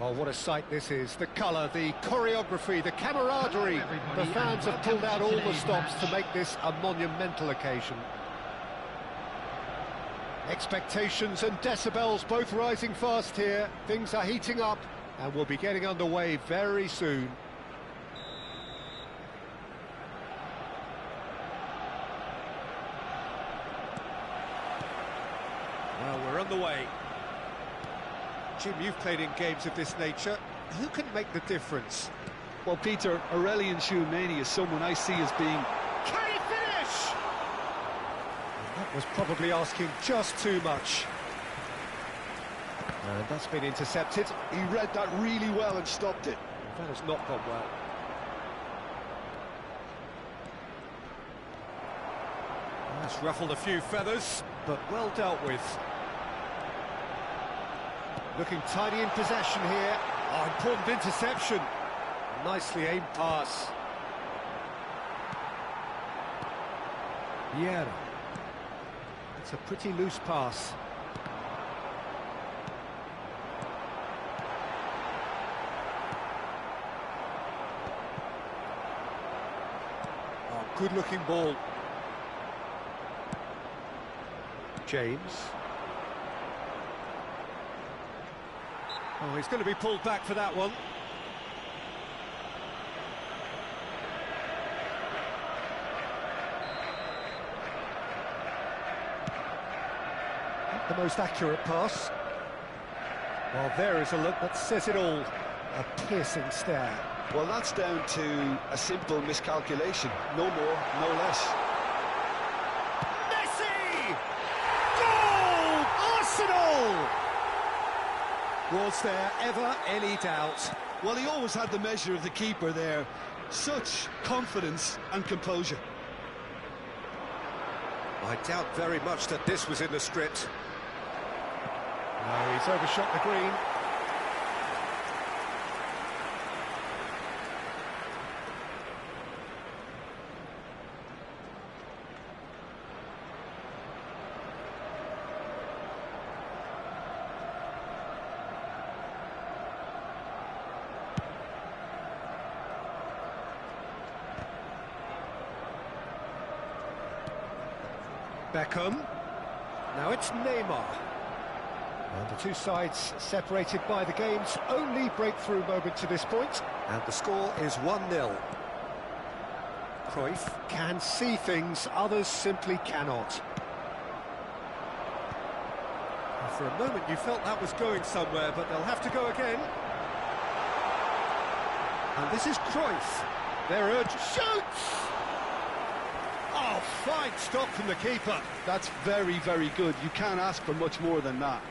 Oh, what a sight this is. The colour, the choreography, the camaraderie. The fans have pulled out all the stops to make this a monumental occasion. Expectations and decibels both rising fast here. Things are heating up and we'll be getting underway very soon. Well, we're on the way. Jim, you've played in games of this nature. Who can make the difference? Well, Peter, Aurelian Tchouameni is someone I see as being... Can he finish? That was probably asking just too much. And that's been intercepted. He read that really well and stopped it. That has not gone well. That's ruffled a few feathers, but well dealt with. Looking tidy in possession here. Oh, important interception. Nicely aimed pass. Vieira. It's a pretty loose pass. Oh, good-looking ball. James. Oh, he's going to be pulled back for that one. Not the most accurate pass. Well, there is a look that says it all. A piercing stare. Well, that's down to a simple miscalculation. No more, no less. Messi! Goal! Arsenal! Was there ever any doubt? Well, he always had the measure of the keeper there. Such confidence and composure. I doubt very much that this was in the script. No, he's overshot the green. Beckham. Now it's Neymar. And the two sides separated by the game's only breakthrough moment to this point. And the score is 1-0. Cruyff can see things others simply cannot. And for a moment you felt that was going somewhere, but they'll have to go again. And this is Cruyff. Their urge shoots! Oh, fine stop from the keeper. That's very, very good. You can't ask for much more than that.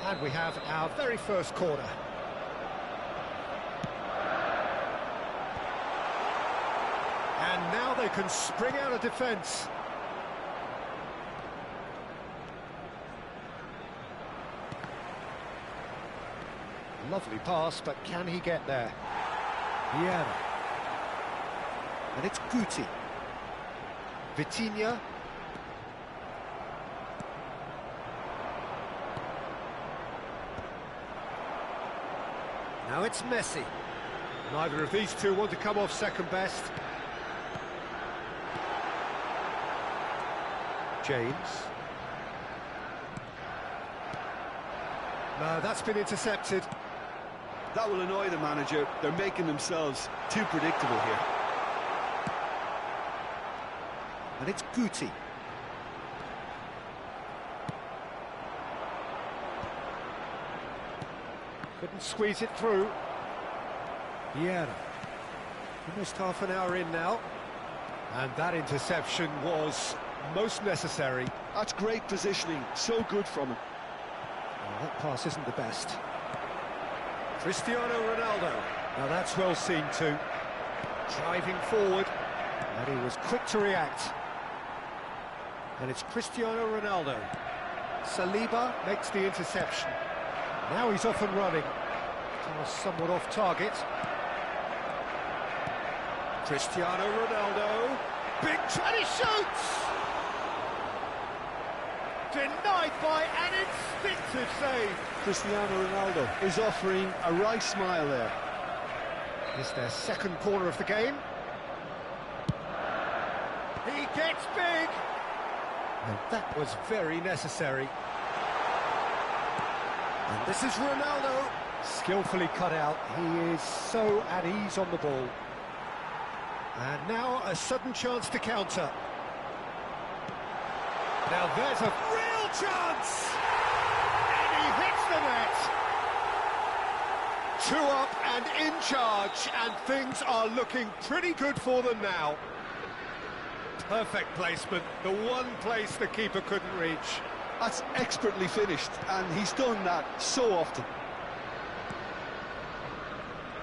And we have our very first corner. And now they can spring out of defence. Lovely pass, but can he get there? Vieira. And it's Guti. Vitinha. Now it's Messi. Neither of these two want to come off second best. James. No, that's been intercepted. That will annoy the manager. They're making themselves too predictable here. And it's Guti. Couldn't squeeze it through. Vieira. Almost half an hour in now. And that interception was most necessary. That's great positioning. So good from him. Well, that pass isn't the best. Cristiano Ronaldo. Now that's well seen too. Driving forward. And he was quick to react. And it's Cristiano Ronaldo. Saliba makes the interception. Now he's off and running. Pass somewhat off target. Cristiano Ronaldo. Big try, he shoots! Denied by an instinctive save. Cristiano Ronaldo is offering a wry smile there. It's their second corner of the game. He gets big! And that was very necessary. And this is Ronaldo. Skillfully cut out. He is so at ease on the ball. And now a sudden chance to counter. Now there's a real chance! And he hits the net! 2 up and in charge, and things are looking pretty good for them now. Perfect placement, the one place the keeper couldn't reach. That's expertly finished, and he's done that so often.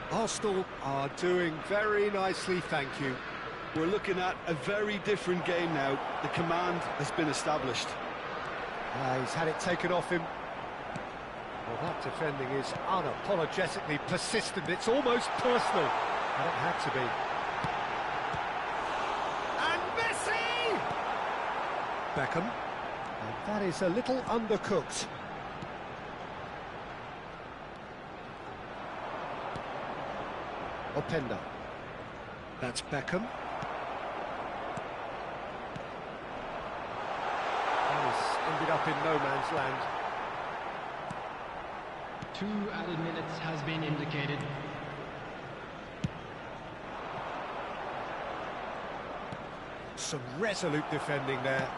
Arsenal are doing very nicely, thank you. We're looking at a very different game now. The command has been established. He's had it taken off him. Well, that defending is unapologetically persistent. It's almost personal, and it had to be. And Messi! Beckham. And that is a little undercooked. Openda. That's Beckham. He's ended up in no man's land. 2 added minutes has been indicated. Some resolute defending there.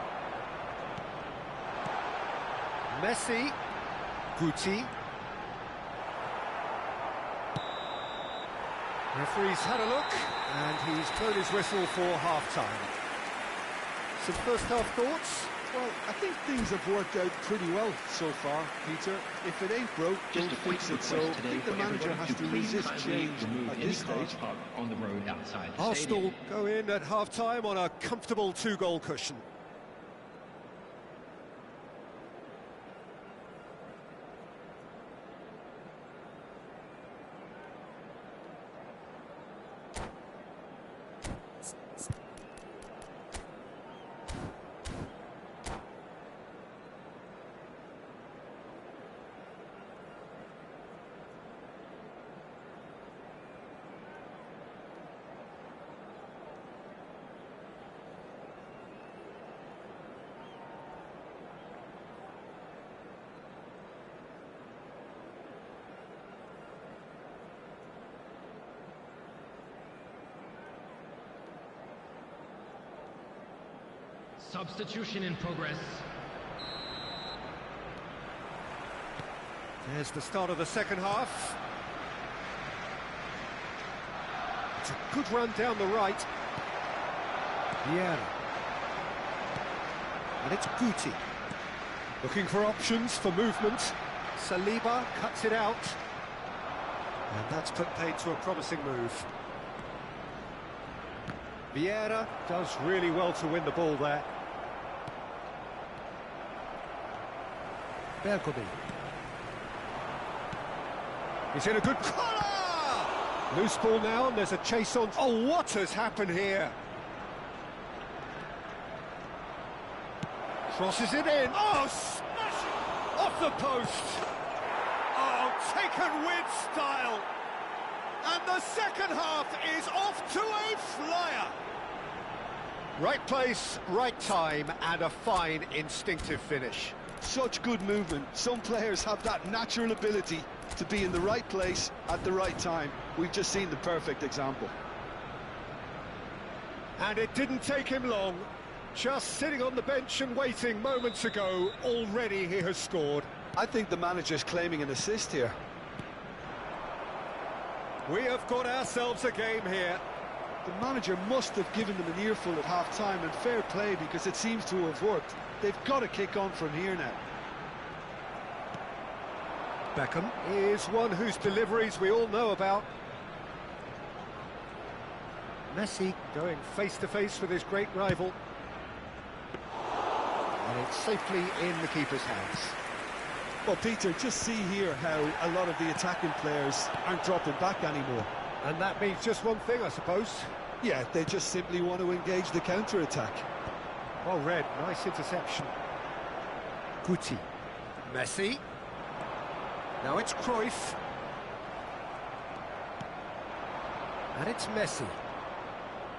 Messi. Guti. Referee's had a look, and he's blown his whistle for half-time. Some first-half thoughts? Well, I think things have worked out pretty well so far, Peter. If it ain't broke, don't fix it. So I think the manager has to resist change at this stage. On the road outside the Arsenal stadium. go in at half-time on a comfortable 2-goal cushion. Substitution in progress. There's the start of the second half. It's a good run down the right. Vieira. And it's Guti. Looking for options for movement. Saliba cuts it out. And that's put paid to a promising move. Vieira does really well to win the ball there. Bergomi. He's in a good corner! Loose ball now, and there's a chase on. Oh, what has happened here? Crosses it in. Oh, smashing! Off the post! Oh, taken with style! And the second half is off to a flyer! Right place, right time, and a fine instinctive finish. Such good movement. Some players have that natural ability to be in the right place at the right time. We've just seen the perfect example. And it didn't take him long. Just sitting on the bench and waiting moments ago, already he has scored. I think the manager's claiming an assist here. We have got ourselves a game here. The manager must have given them an earful at half-time, and fair play because it seems to have worked. They've got to kick on from here now. Beckham is one whose deliveries we all know about. Messi going face-to-face with his great rival. And it's safely in the keeper's hands. Well, Peter, just see here how a lot of the attacking players aren't dropping back anymore. And that means just one thing, I suppose. Yeah, they just simply want to engage the counter-attack. Well read, nice interception. Guti. Messi. Now it's Cruyff. And it's Messi.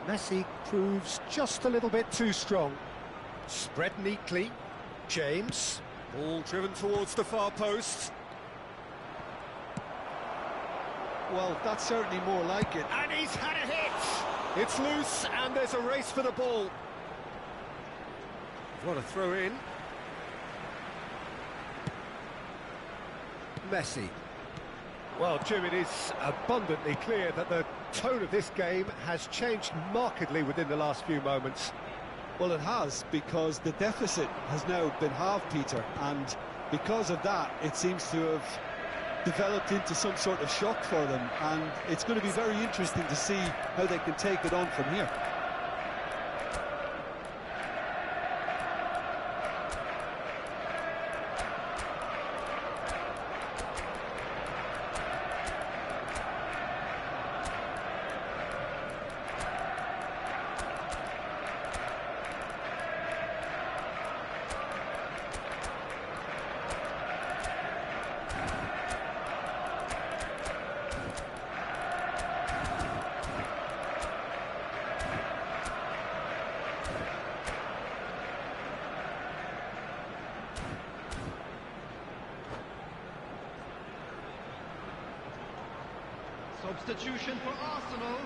Messi proves just a little bit too strong. Spread neatly. James. Ball driven towards the far post. Well, that's certainly more like it. And he's had a hit! It's loose and there's a race for the ball. What a throw in. Messi. Well, Jim, it is abundantly clear that the tone of this game has changed markedly within the last few moments. Well, it has, because the deficit has now been halved, Peter, and because of that, it seems to have developed into some sort of shock for them, and it's going to be very interesting to see how they can take it on from here. Substitution for Arsenal.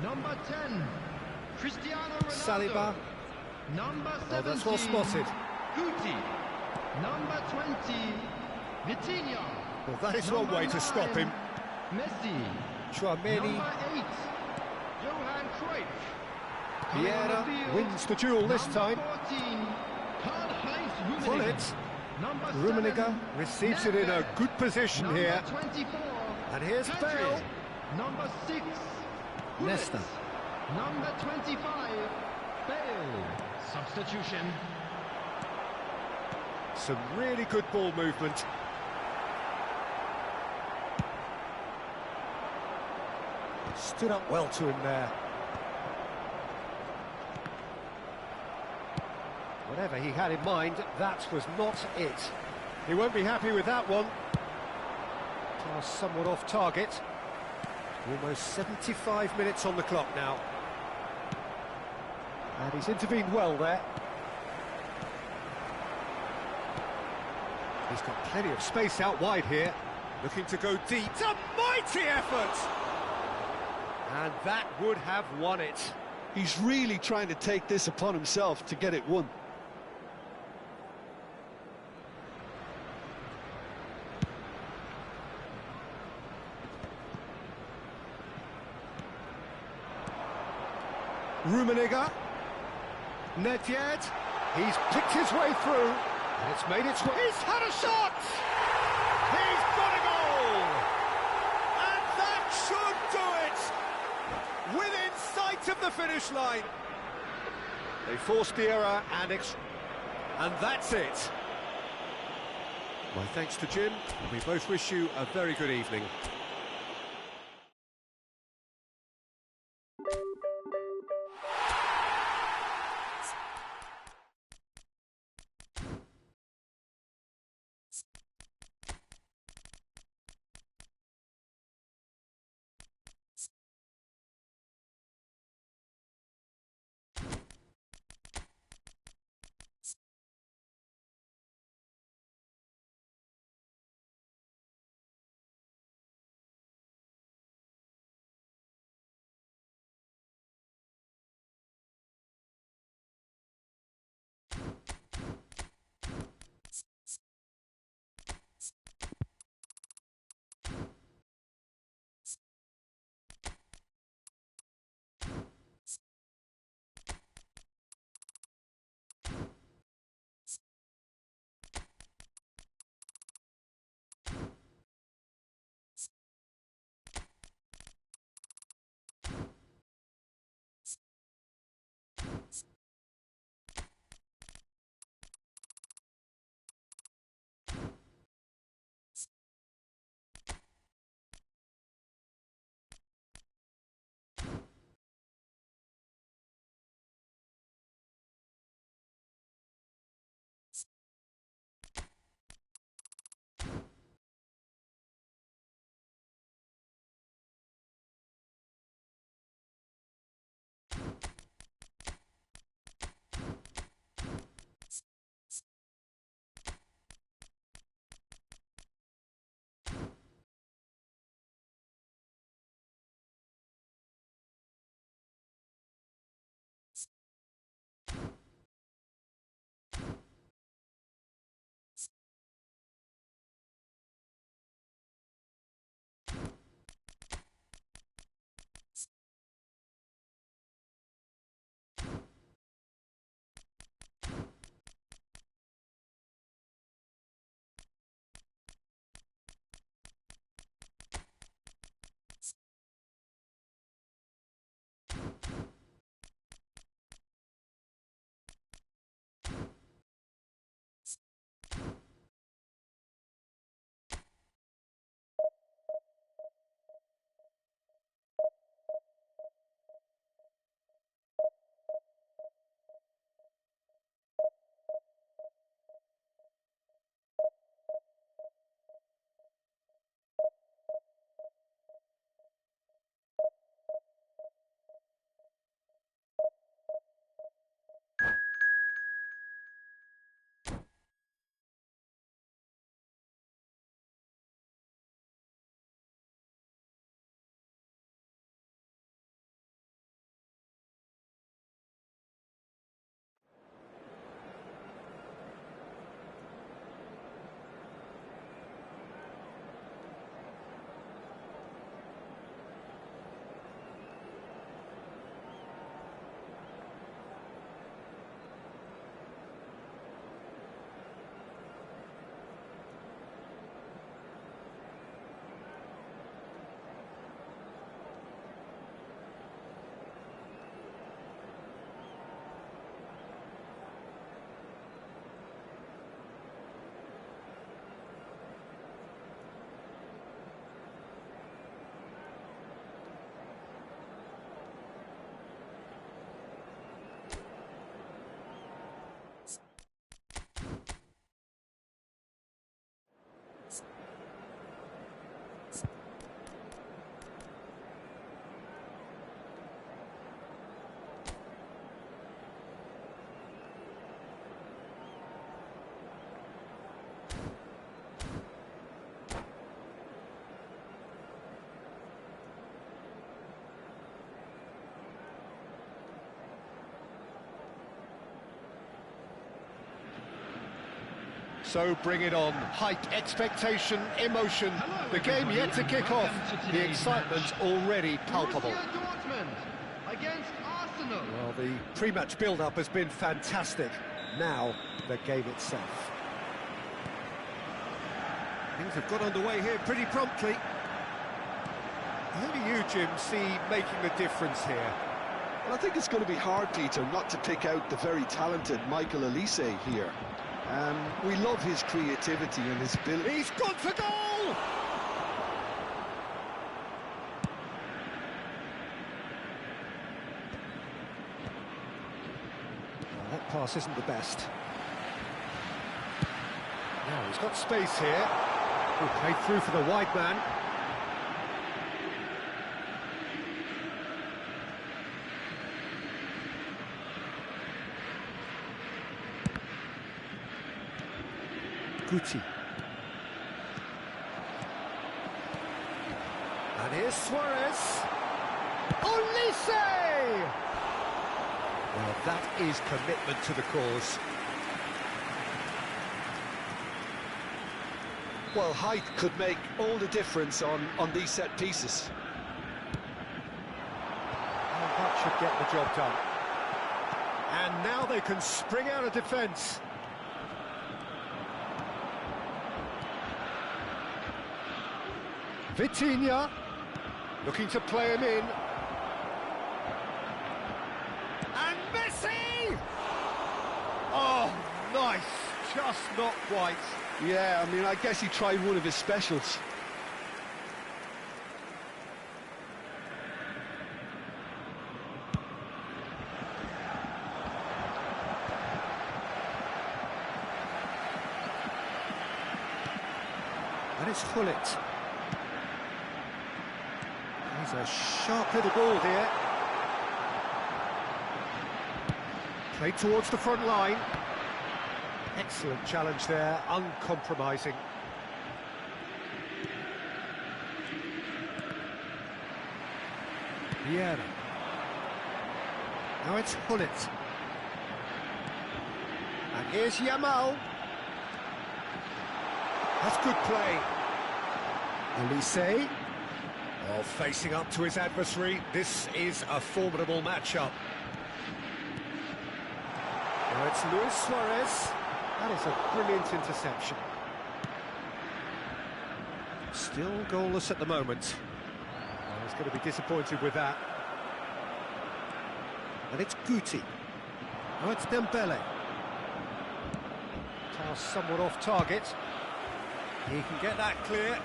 Number 10, Cristiano Ronaldo. Saliba. Number 17, Oh, that's well spotted. Guti. Number 20, Vitinha. Well, that is one way to stop him. Messi. Chouameni. Number 8, Johan Cruyff. Vieira wins the duel this time. 14, Karl-Heinz Rummenigge. Bullet. Number Rummenigge 7, receives it in a good position Number here. 24, And here's Pedri. Bale. Number 6, Nesta. Number 25, Bale. Substitution. Some really good ball movement. Stood up well to him there. Whatever he had in mind, that was not it. He won't be happy with that one. Pass somewhat off target. Almost 75 minutes on the clock now. And he's intervened well there. He's got plenty of space out wide here. Looking to go deep. It's a mighty effort! And that would have won it. He's really trying to take this upon himself to get it won. Rummenigge. Nedved. He's picked his way through. And it's made its way. He's had a shot! He's got a goal! And that should do it! Within sight of the finish line. They forced the error and that's it. My thanks to Jim. We both wish you a very good evening. So bring it on. Hype, expectation, emotion. The game yet to kick off. The excitement already palpable. Against Arsenal. Well, the pre-match build-up has been fantastic. Now, the game itself. Things have got underway here pretty promptly. Who do you, Jim, see making the difference here? Well, I think it's going to be hard, Peter, not to pick out the very talented Michael Elise here. We love his creativity and his ability. He's gone for goal! Well, that pass isn't the best. Now he's got space here. Played through for the wide man. Guti. And here's Suarez. Olise! Well, that is commitment to the cause. Well, height could make all the difference on these set pieces. Well, that should get the job done. And now they can spring out of defence. Vitinha, looking to play him in. And Messi! Oh, nice, just not quite. Yeah, I mean, I guess he tried one of his specials. And it's Hullet. He's a sharp little ball here. Played towards the front line. Excellent challenge there, uncompromising. Vieira. Now it's Hullet. And here's Yamal. That's good play. Olise. Oh, facing up to his adversary. This is a formidable matchup. Now it's Luis Suarez. That is a brilliant interception. Still goalless at the moment. Oh, he's going to be disappointed with that. And it's Guti. Now it's Dembele. Pass somewhat off target. He can get that clear.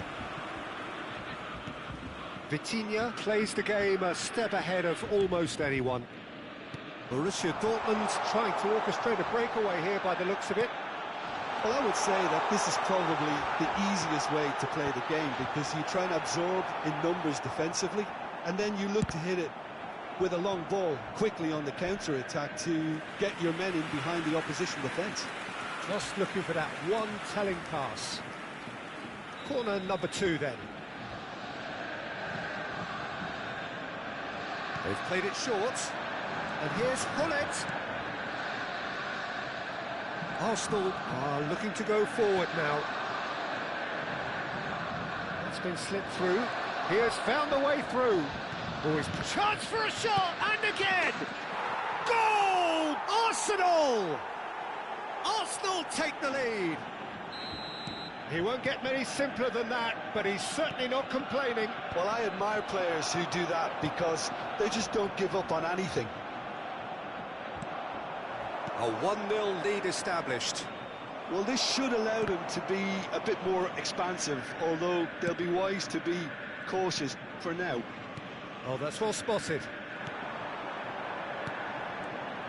Vitinha plays the game a step ahead of almost anyone. Borussia Dortmund trying to orchestrate a breakaway here by the looks of it. Well, I would say that this is probably the easiest way to play the game, because you try and absorb in numbers defensively, and then you look to hit it with a long ball quickly on the counter-attack to get your men in behind the opposition defence. Just looking for that one telling pass. Corner number 2 then. They've played it short. And here's Hullet. Arsenal are looking to go forward now. That's been slipped through. He has found the way through. Oh, his chance for a shot, and again! Goal! Arsenal! Arsenal take the lead. He won't get many simpler than that, but he's certainly not complaining. Well, I admire players who do that, because they just don't give up on anything. A 1-0 lead established. Well, this should allow them to be a bit more expansive, although they'll be wise to be cautious for now. Oh, that's well spotted.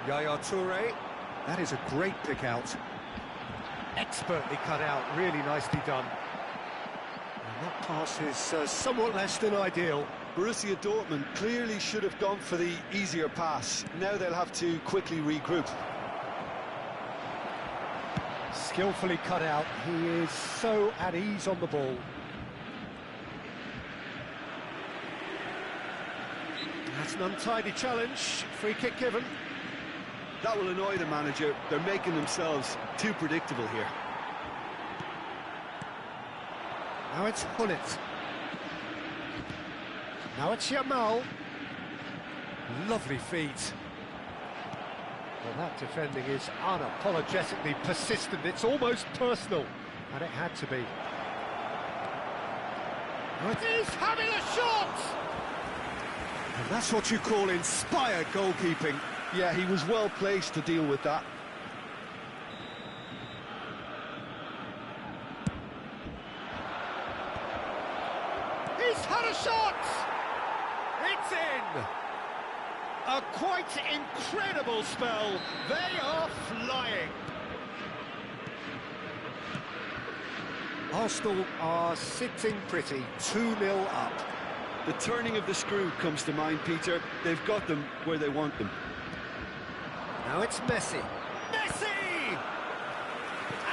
Yaya Toure. That is a great pick out. Expertly cut out, really nicely done. And that pass is somewhat less than ideal. Borussia Dortmund clearly should have gone for the easier pass. Now they'll have to quickly regroup. Skillfully cut out. He is so at ease on the ball. That's an untidy challenge. Free kick given. That will annoy the manager. They're making themselves too predictable here. Now it's Hullet. Now it's Yamal. Lovely feet. Well, that defending is unapologetically persistent. It's almost personal, and it had to be. He's having a shot! And that's what you call inspired goalkeeping. Yeah, he was well placed to deal with that. He's had a shot! It's in! A quite incredible spell. They are flying. Arsenal are sitting pretty, 2-0 up. The turning of the screw comes to mind, Peter. They've got them where they want them. Now it's Messi. Messi!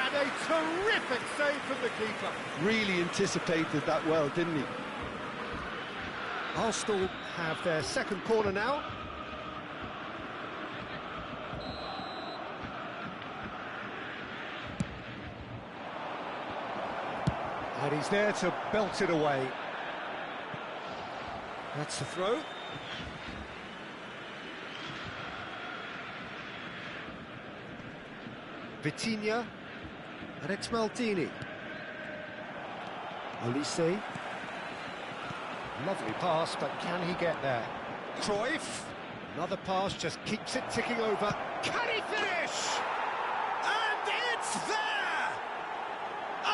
And a terrific save from the keeper. Really anticipated that well, didn't he? Arsenal have their second corner now. And he's there to belt it away. That's the throw. Vitinha. And it's Maldini. Olise. Lovely pass, but can he get there? Cruyff. Another pass, just keeps it ticking over. Can he finish? And it's there!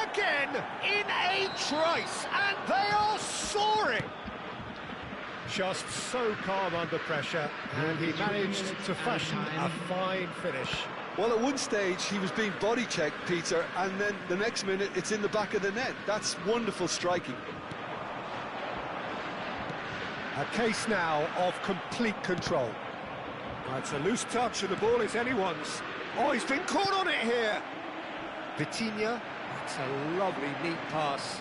Again, in a trice, and they are soaring! Just so calm under pressure, and he managed to fashion a fine finish. Well, at one stage, he was being body-checked, Peter, and then the next minute, it's in the back of the net. That's wonderful striking. A case now of complete control. That's a loose touch and the ball is anyone's. Oh, he's been caught on it here. Vitinha, that's a lovely, neat pass.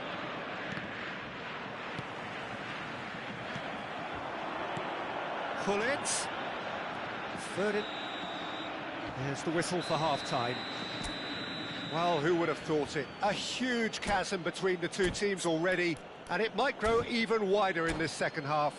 Hullet. Third in. There's the whistle for half-time. Well, who would have thought it? A huge chasm between the two teams already, and it might grow even wider in this second half.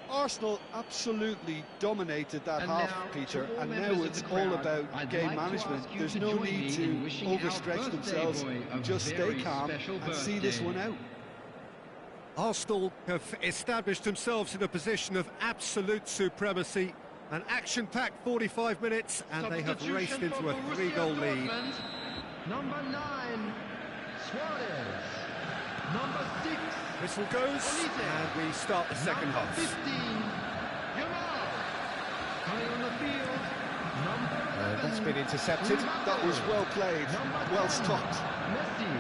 Arsenal absolutely dominated that half, Peter, and now it's all about game management. There's no need to overstretch themselves. Just stay calm and see this one out. Arsenal have established themselves in a position of absolute supremacy. An action-packed 45 minutes, and they have raced into a 3-goal lead. Number 9, Suarez. Number 6, Whistle goes, and we start the second half. 15, Yamal. Coming on the field, number 11, That's been intercepted. That was well played, well stopped. Messi.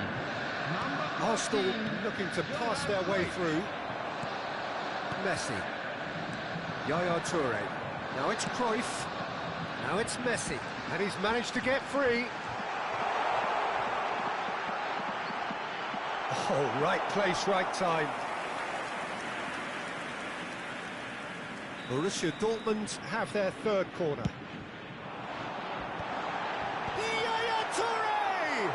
Number Arsenal 15, looking to pass their way through. Messi. Yaya Toure. Now it's Cruyff. Now it's Messi. And he's managed to get free. Oh, right place, right time. Borussia Dortmund have their third corner. Yaya Toure!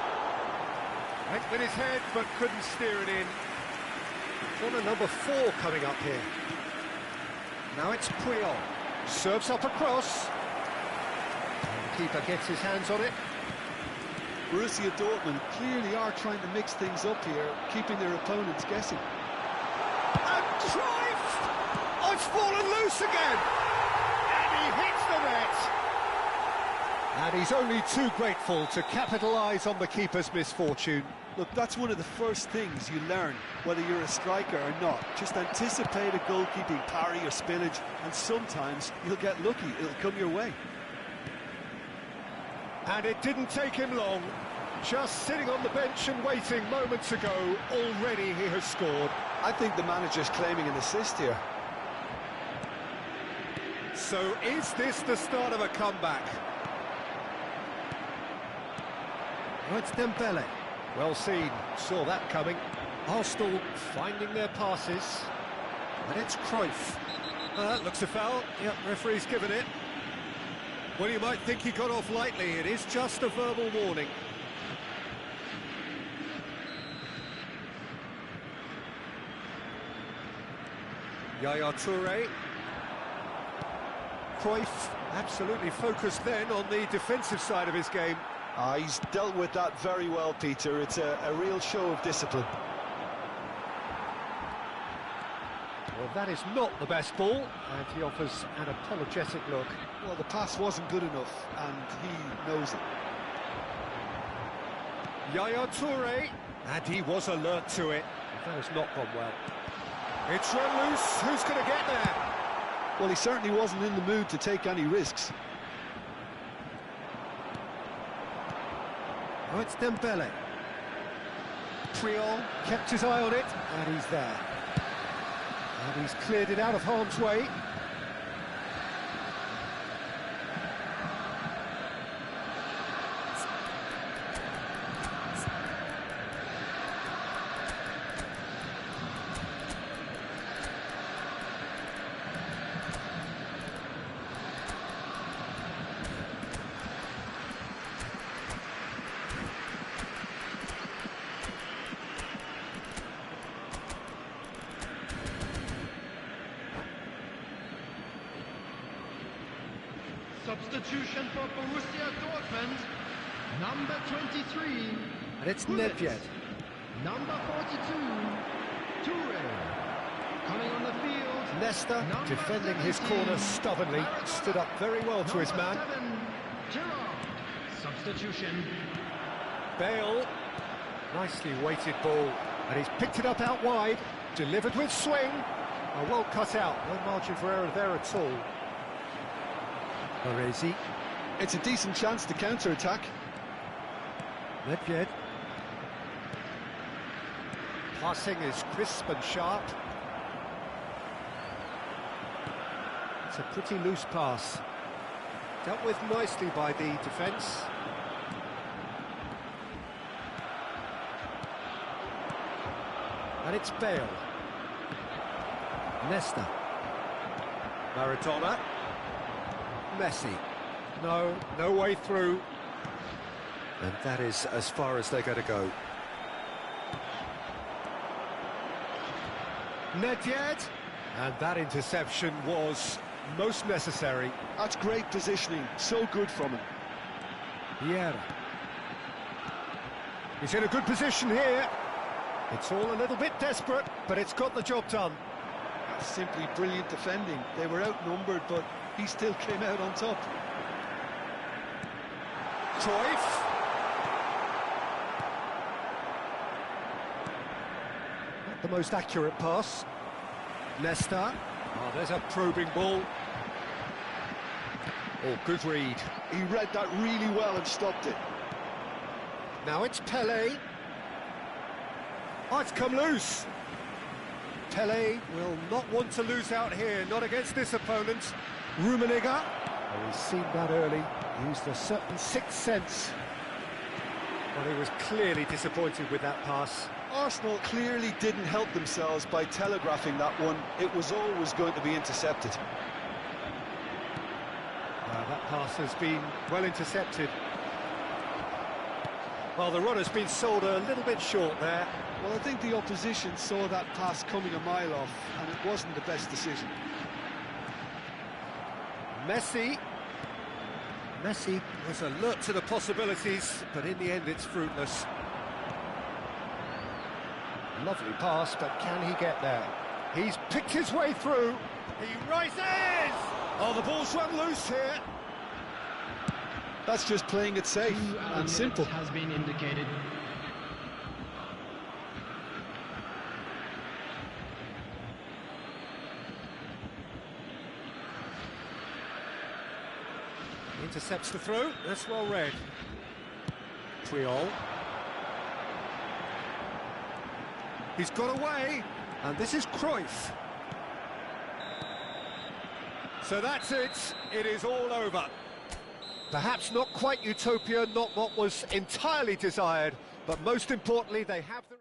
Went with his head, but couldn't steer it in. Corner number 4 coming up here. Now it's Puyol. Serves up across. And the keeper gets his hands on it. Borussia Dortmund clearly are trying to mix things up here, keeping their opponents guessing. And Cruyff! Oh, it's fallen loose again! And he hits the net! And he's only too grateful to capitalise on the keeper's misfortune. Look, that's one of the first things you learn, whether you're a striker or not. Just anticipate a goalkeeping parry or spillage, and sometimes you'll get lucky, it'll come your way. And it didn't take him long. Just sitting on the bench and waiting moments ago, already he has scored. I think the manager's claiming an assist here. So is this the start of a comeback? Oh, it's Dembele. Well seen, saw that coming. Arsenal finding their passes. And it's Cruyff. That looks a foul. Yep, referee's given it. Well, you might think he got off lightly. It is just a verbal warning. Yaya Toure. Cruyff absolutely focused then on the defensive side of his game. He's dealt with that very well, Peter. It's a real show of discipline. Well, that is not the best ball, and he offers an apologetic look. Well, the pass wasn't good enough, and he knows it. Yaya Toure, and he was alert to it. That has not gone well. It's run loose. Who's going to get there? Well, he certainly wasn't in the mood to take any risks. Oh, it's Dembele. Priol kept his eye on it, and he's there. And he's cleared it out of harm's way. Substitution for Borussia Dortmund, number 23. And it's Nedved. Number 42, Toure. Coming on the field, Nesta, number defending his 17, corner stubbornly, stood up very well to his man. number 7, Gerrard. Substitution. Bale, nicely weighted ball, and he's picked it up out wide, delivered with swing. Well cut out, no margin for error there at all. Baresi. It's a decent chance to counter-attack. Nedved. Passing is crisp and sharp. It's a pretty loose pass. Dealt with nicely by the defence. And it's Bale. Nesta. Maradona. Messi. No way through. And that is as far as they're going to go. Nedved. And that interception was most necessary. That's great positioning, so good from him. Vieira. He's in a good position here. It's all a little bit desperate, but it's got the job done. That's simply brilliant defending. They were outnumbered, but he still came out on top. Cruyff. Not the most accurate pass. Nesta. Oh, there's a probing ball. Oh, good read. He read that really well and stopped it. Now it's Pele. Oh, it's come loose. Pele will not want to lose out here, not against this opponent. Rummenigge. Oh, he's seen that early. He used a certain sixth sense. But he was clearly disappointed with that pass. Arsenal clearly didn't help themselves by telegraphing that one. It was always going to be intercepted. That pass has been well intercepted. Well, the run has been sold a little bit short there. Well, I think the opposition saw that pass coming a mile off, and it wasn't the best decision. Messi was alert to the possibilities, but in the end it's fruitless. Lovely pass, but can he get there? He's picked his way through. He rises! Oh, the ball's run loose here. That's just playing it safe and simple. Has been indicated. Intercepts the throw. That's well read. Priol. He's got away, and this is Cruyff. So that's it. It is all over. Perhaps not quite utopia, not what was entirely desired, but most importantly, they have the...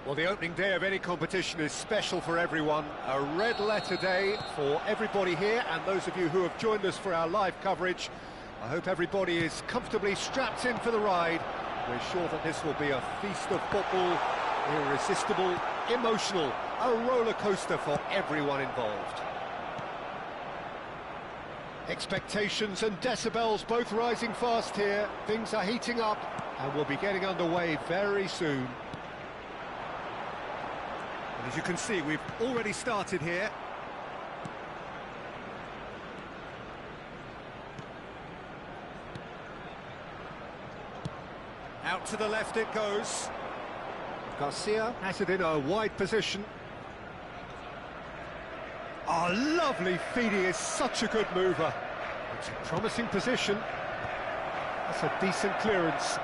Well, the opening day of any competition is special for everyone. A red letter day for everybody here and those of you who have joined us for our live coverage. I hope everybody is comfortably strapped in for the ride. We're sure that this will be a feast of football, irresistible, emotional, a roller coaster for everyone involved. Expectations and decibels both rising fast here. Things are heating up and we'll be getting underway very soon. As you can see, we've already started here. Out to the left it goes. Garcia has it in a wide position. Oh, lovely feed, he is such a good mover. It's a promising position. That's a decent clearance.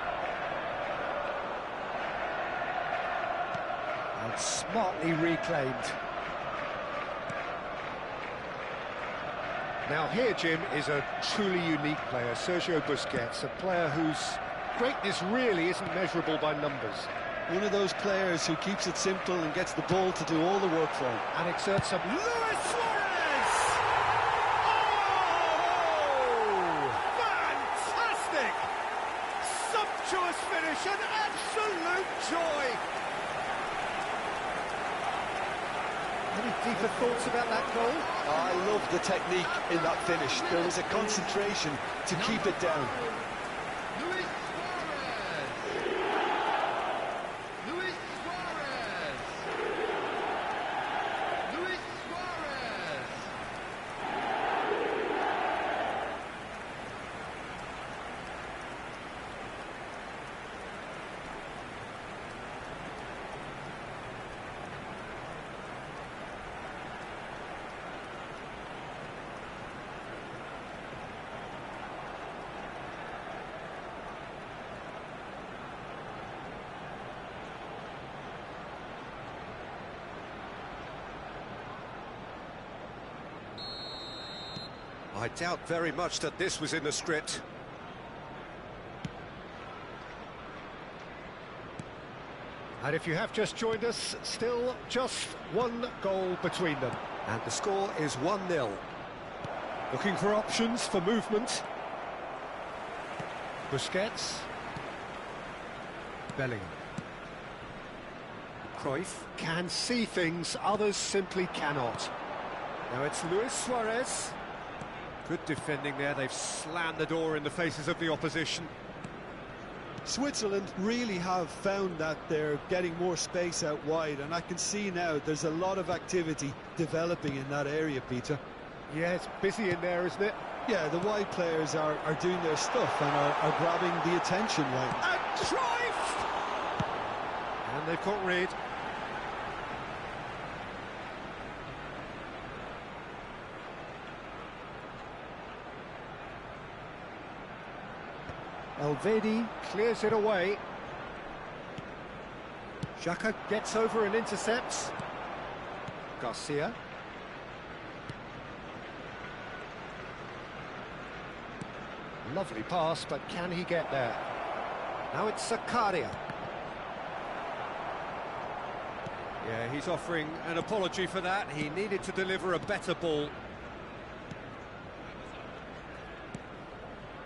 And smartly reclaimed. Now here, Jim, is a truly unique player, Sergio Busquets, a player whose greatness really isn't measurable by numbers. One of those players who keeps it simple and gets the ball to do all the work for him. And exerts some... Luis Suarez! Oh! Fantastic! Sumptuous finish, an absolute joy! Any deeper thoughts about that goal? I love the technique in that finish. There was a concentration to keep it down. Luis Suarez! Luis Suarez! Luis Suarez! I doubt very much that this was in the script. And if you have just joined us, still just one goal between them. And the score is 1-0. Looking for options for movement. Busquets. Bellingham. Cruyff can see things others simply cannot. Now it's Luis Suarez. Good defending there, they've slammed the door in the faces of the opposition. Switzerland really have found that they're getting more space out wide, and I can see now there's a lot of activity developing in that area, Peter. Yeah, it's busy in there, isn't it? Yeah, the wide players are doing their stuff and are grabbing the attention right. And Cruyff! And they've caught Reed. Elvedi clears it away. Xhaka gets over and intercepts. Garcia. Lovely pass, but can he get there? Now it's Zakaria. Yeah, he's offering an apology for that. He needed to deliver a better ball.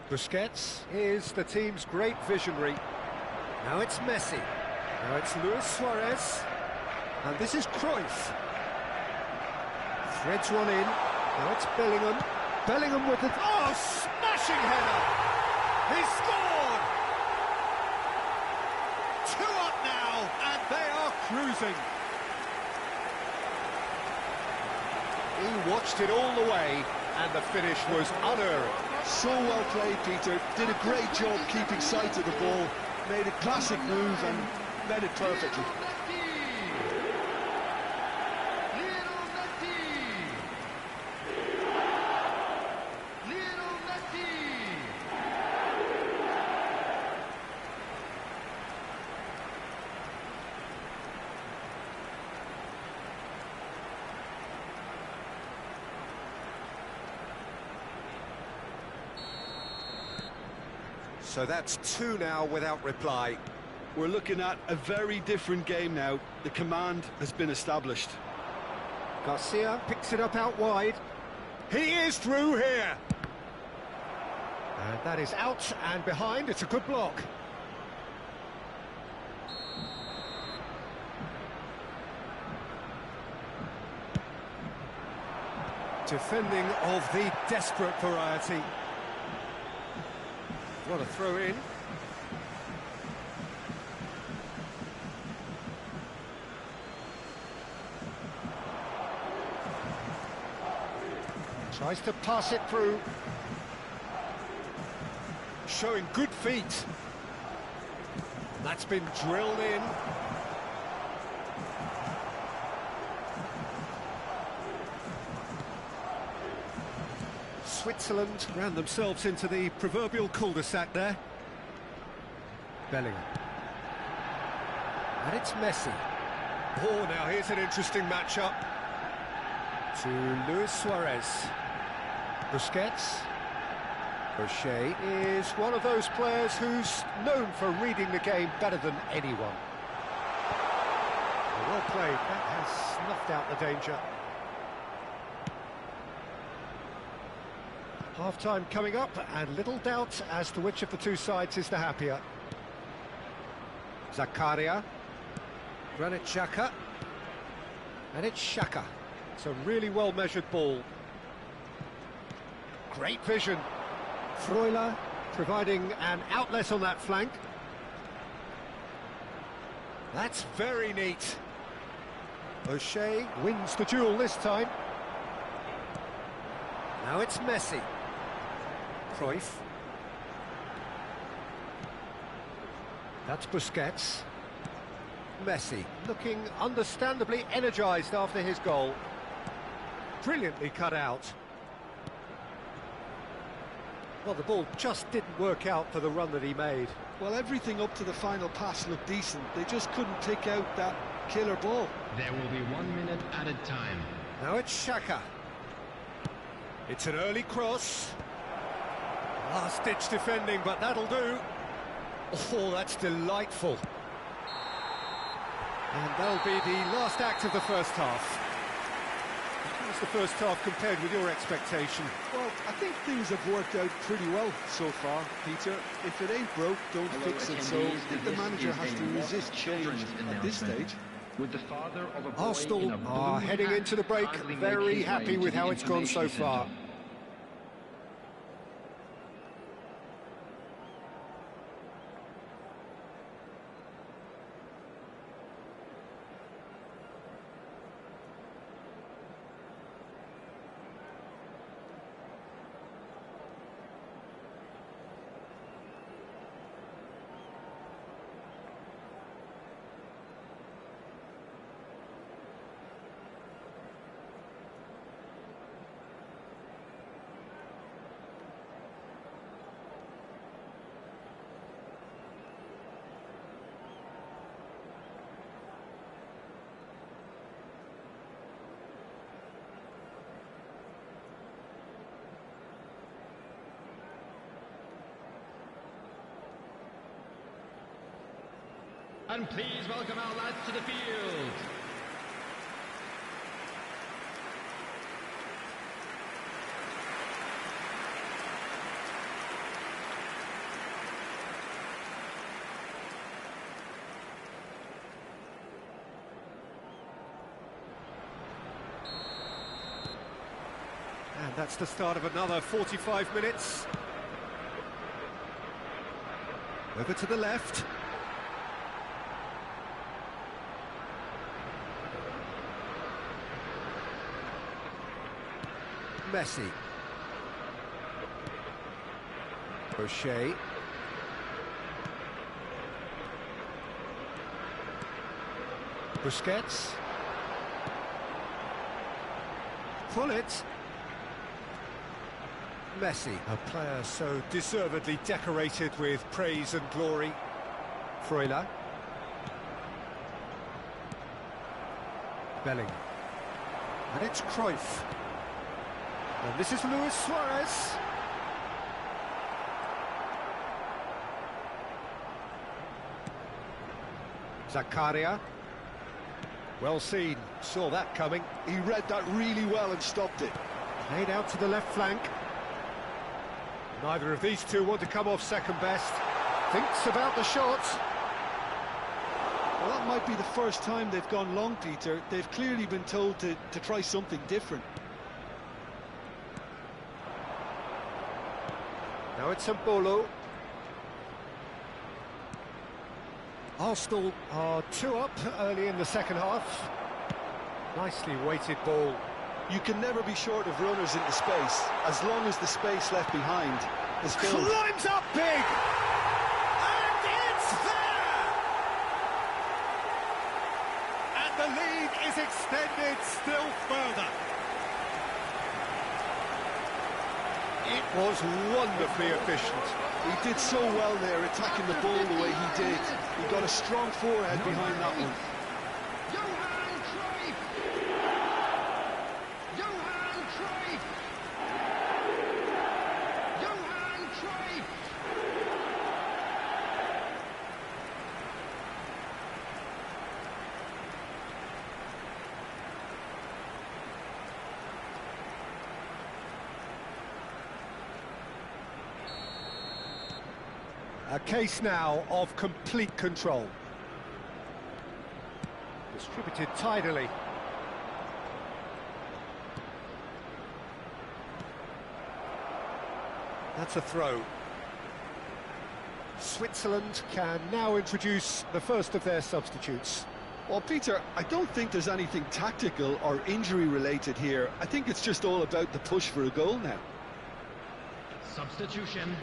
Busquets is the team's great visionary. Now it's Messi. Now it's Luis Suarez. And this is Cruyff. Threads one in. Now it's Bellingham. Bellingham with the... Oh, smashing header! He scored! 2 up now, and they are cruising. He watched it all the way, and the finish was unerring. So well played, Peter. Did a great job keeping sight of the ball. Made a classic move and met it perfectly. So that's 2 now without reply. We're looking at a very different game now. The command has been established. Garcia picks it up out wide. He is through here. And that is out and behind. It's a good block. Defending of the desperate variety. What a throw in. Tries to pass it through. Showing good feet. That's been drilled in. Switzerland ran themselves into the proverbial cul-de-sac there. Bellingham. And it's Messi. Oh, now here's an interesting matchup. To Luis Suarez. Busquets. O'Shea is one of those players who's known for reading the game better than anyone. Well played. That has snuffed out the danger. Half-time coming up, and little doubt as to which of the two sides is the happier. Zakaria. Granit Xhaka. And it's Xhaka. It's a really well-measured ball. Great vision. Freuler providing an outlet on that flank. That's very neat. O'Shea wins the duel this time. Now it's Messi. Cruyff. That's Busquets. Messi looking understandably energised after his goal. Brilliantly cut out. Well, the ball just didn't work out for the run that he made. Well, everything up to the final pass looked decent. They just couldn't pick out that killer ball. There will be 1 minute added time. Now it's Xhaka. It's an early cross. Last-ditch defending, but that'll do. Oh, that's delightful. And that'll be the last act of the first half. How's the first half compared with your expectation? Well, I think things have worked out pretty well so far, Peter. If it ain't broke, don't fix it. So I think the manager has to resist change at this stage. With the father of a boy Arsenal are heading into the break very happy with how it's gone so far. And please welcome our lads to the field. And that's the start of another 45 minutes. Over to the left. Messi. O'Shea. Busquets. Pull it. Messi, a player so deservedly decorated with praise and glory. Freuler. Bellingham. And it's Cruyff. And this is Luis Suarez. Zakaria. Well seen, saw that coming. He read that really well and stopped it. Laid out to the left flank. Neither of these two want to come off second best. Thinks about the shot. Well, that might be the first time they've gone long, Peter. They've clearly been told to try something different. Now it's Mbolo. Arsenal are 2 up early in the second half. Nicely weighted ball. You can never be short of runners into space, as long as the space left behind is filled. Climbs up big! And it's there! And the lead is extended still further. It was wonderfully efficient. He did so well there, attacking the ball the way he did. He got a strong forehead behind that one. Johan Cruyff! Johan Cruyff! Johan Cruyff! A case now of complete control. Distributed tidily. That's a throw. Switzerland can now introduce the first of their substitutes. Well, Peter, I don't think there's anything tactical or injury-related here. I think it's just all about the push for a goal now. Substitution.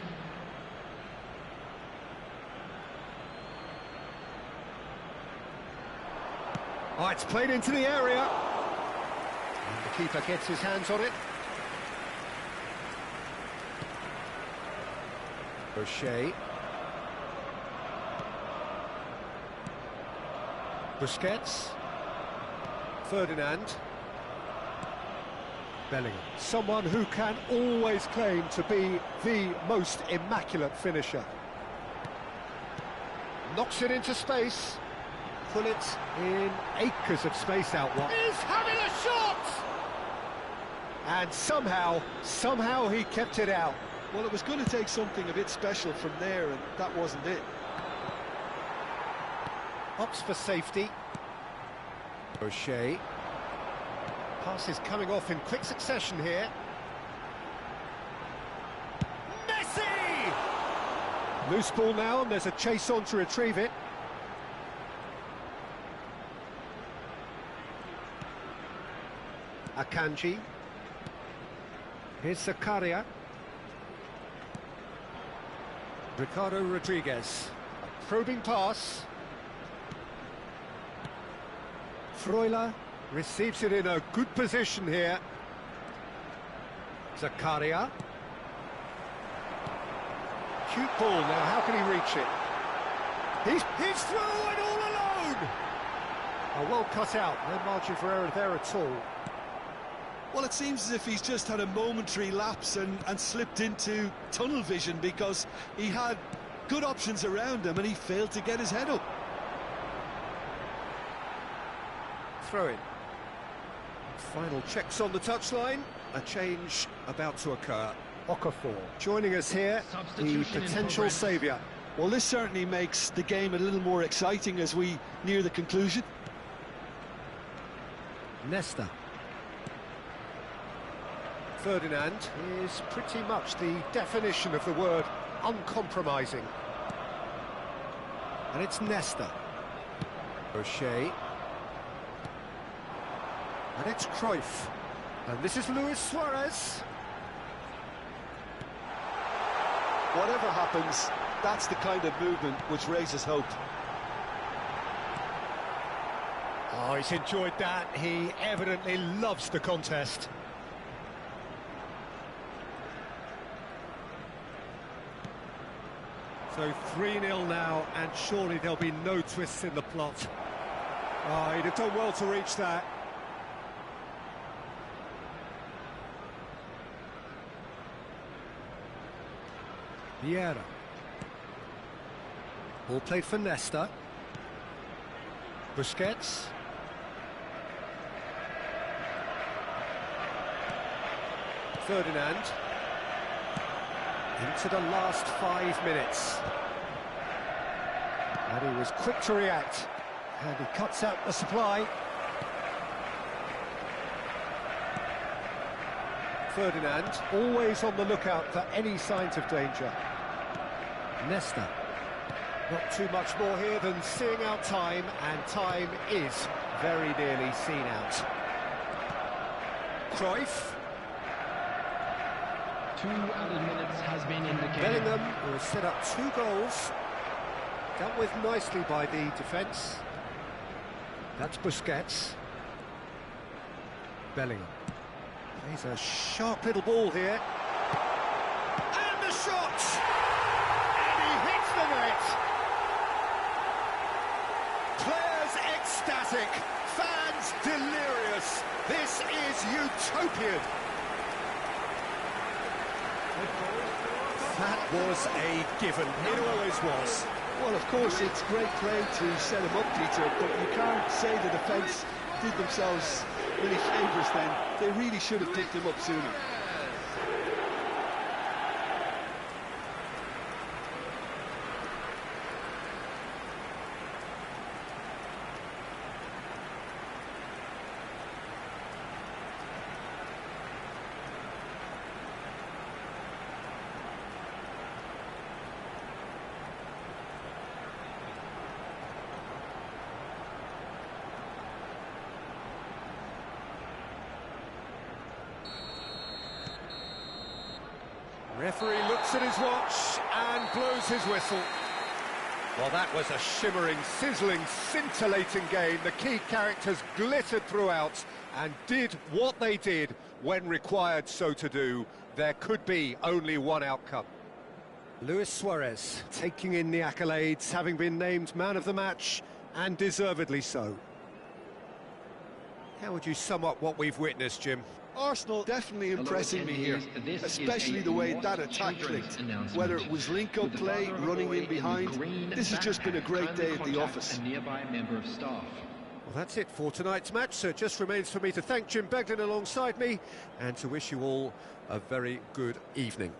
Oh, it's played into the area. And the keeper gets his hands on it. O'Shea. Busquets. Ferdinand. Bellingham. Someone who can always claim to be the most immaculate finisher. Knocks it into space. Pull it in acres of space out wide. He's having a shot! And somehow he kept it out. Well, it was going to take something a bit special from there, and that wasn't it. Opts for safety. O'Shea. Passes coming off in quick succession here. Messi! Loose ball now, and there's a chase on to retrieve it. Akanji. Here's Zakaria. Ricardo Rodriguez. A probing pass. Freuler receives it in a good position here. Zakaria. Cute ball now, how can he reach it? He's through and all alone! Oh, well cut out, no margin for error there at all. Well, it seems as if he's just had a momentary lapse and slipped into tunnel vision, because he had good options around him and he failed to get his head up. throw-in. Final checks on the touchline. A change about to occur. Okafor joining us here, the potential saviour. Well, this certainly makes the game a little more exciting as we near the conclusion. Nesta. Ferdinand is pretty much the definition of the word uncompromising. And it's Nesta. O'Shea. And it's Cruyff. And this is Luis Suarez. Whatever happens, that's the kind of movement which raises hope. Oh, he's enjoyed that. He evidently loves the contest. So 3-0 now, and surely there'll be no twists in the plot. Oh, he'd have done well to reach that. Vieira. Ball played for Nesta. Busquets. Ferdinand. Into the last 5 minutes. And he was quick to react. And he cuts out the supply. Ferdinand, always on the lookout for any signs of danger. Nesta. Not too much more here than seeing out time, and time is very nearly seen out. Cruyff. 2 added minutes has been indicated. Bellingham, who has set up 2 goals. Dealt with nicely by the defence. That's Busquets. Bellingham. He's a sharp little ball here. And the shot! And he hits the net! Players ecstatic, fans delirious. This is utopian. That was a given. It always was. Well, of course, it's great play to set him up, Peter, but you can't say the defence did themselves any favours then. They really should have picked him up sooner. Referee looks at his watch and blows his whistle. Well, that was a shimmering, sizzling, scintillating game. The key characters glittered throughout and did what they did when required so to do. There could be only one outcome. Luis Suarez taking in the accolades, having been named man of the match, and deservedly so. How would you sum up what we've witnessed, Jim? Arsenal definitely impressing me here, especially the way that attack clicked. Whether it was link-up play, running in behind, this has just been a great day at the office. Well, that's it for tonight's match, so it just remains for me to thank Jim Beglin alongside me and to wish you all a very good evening.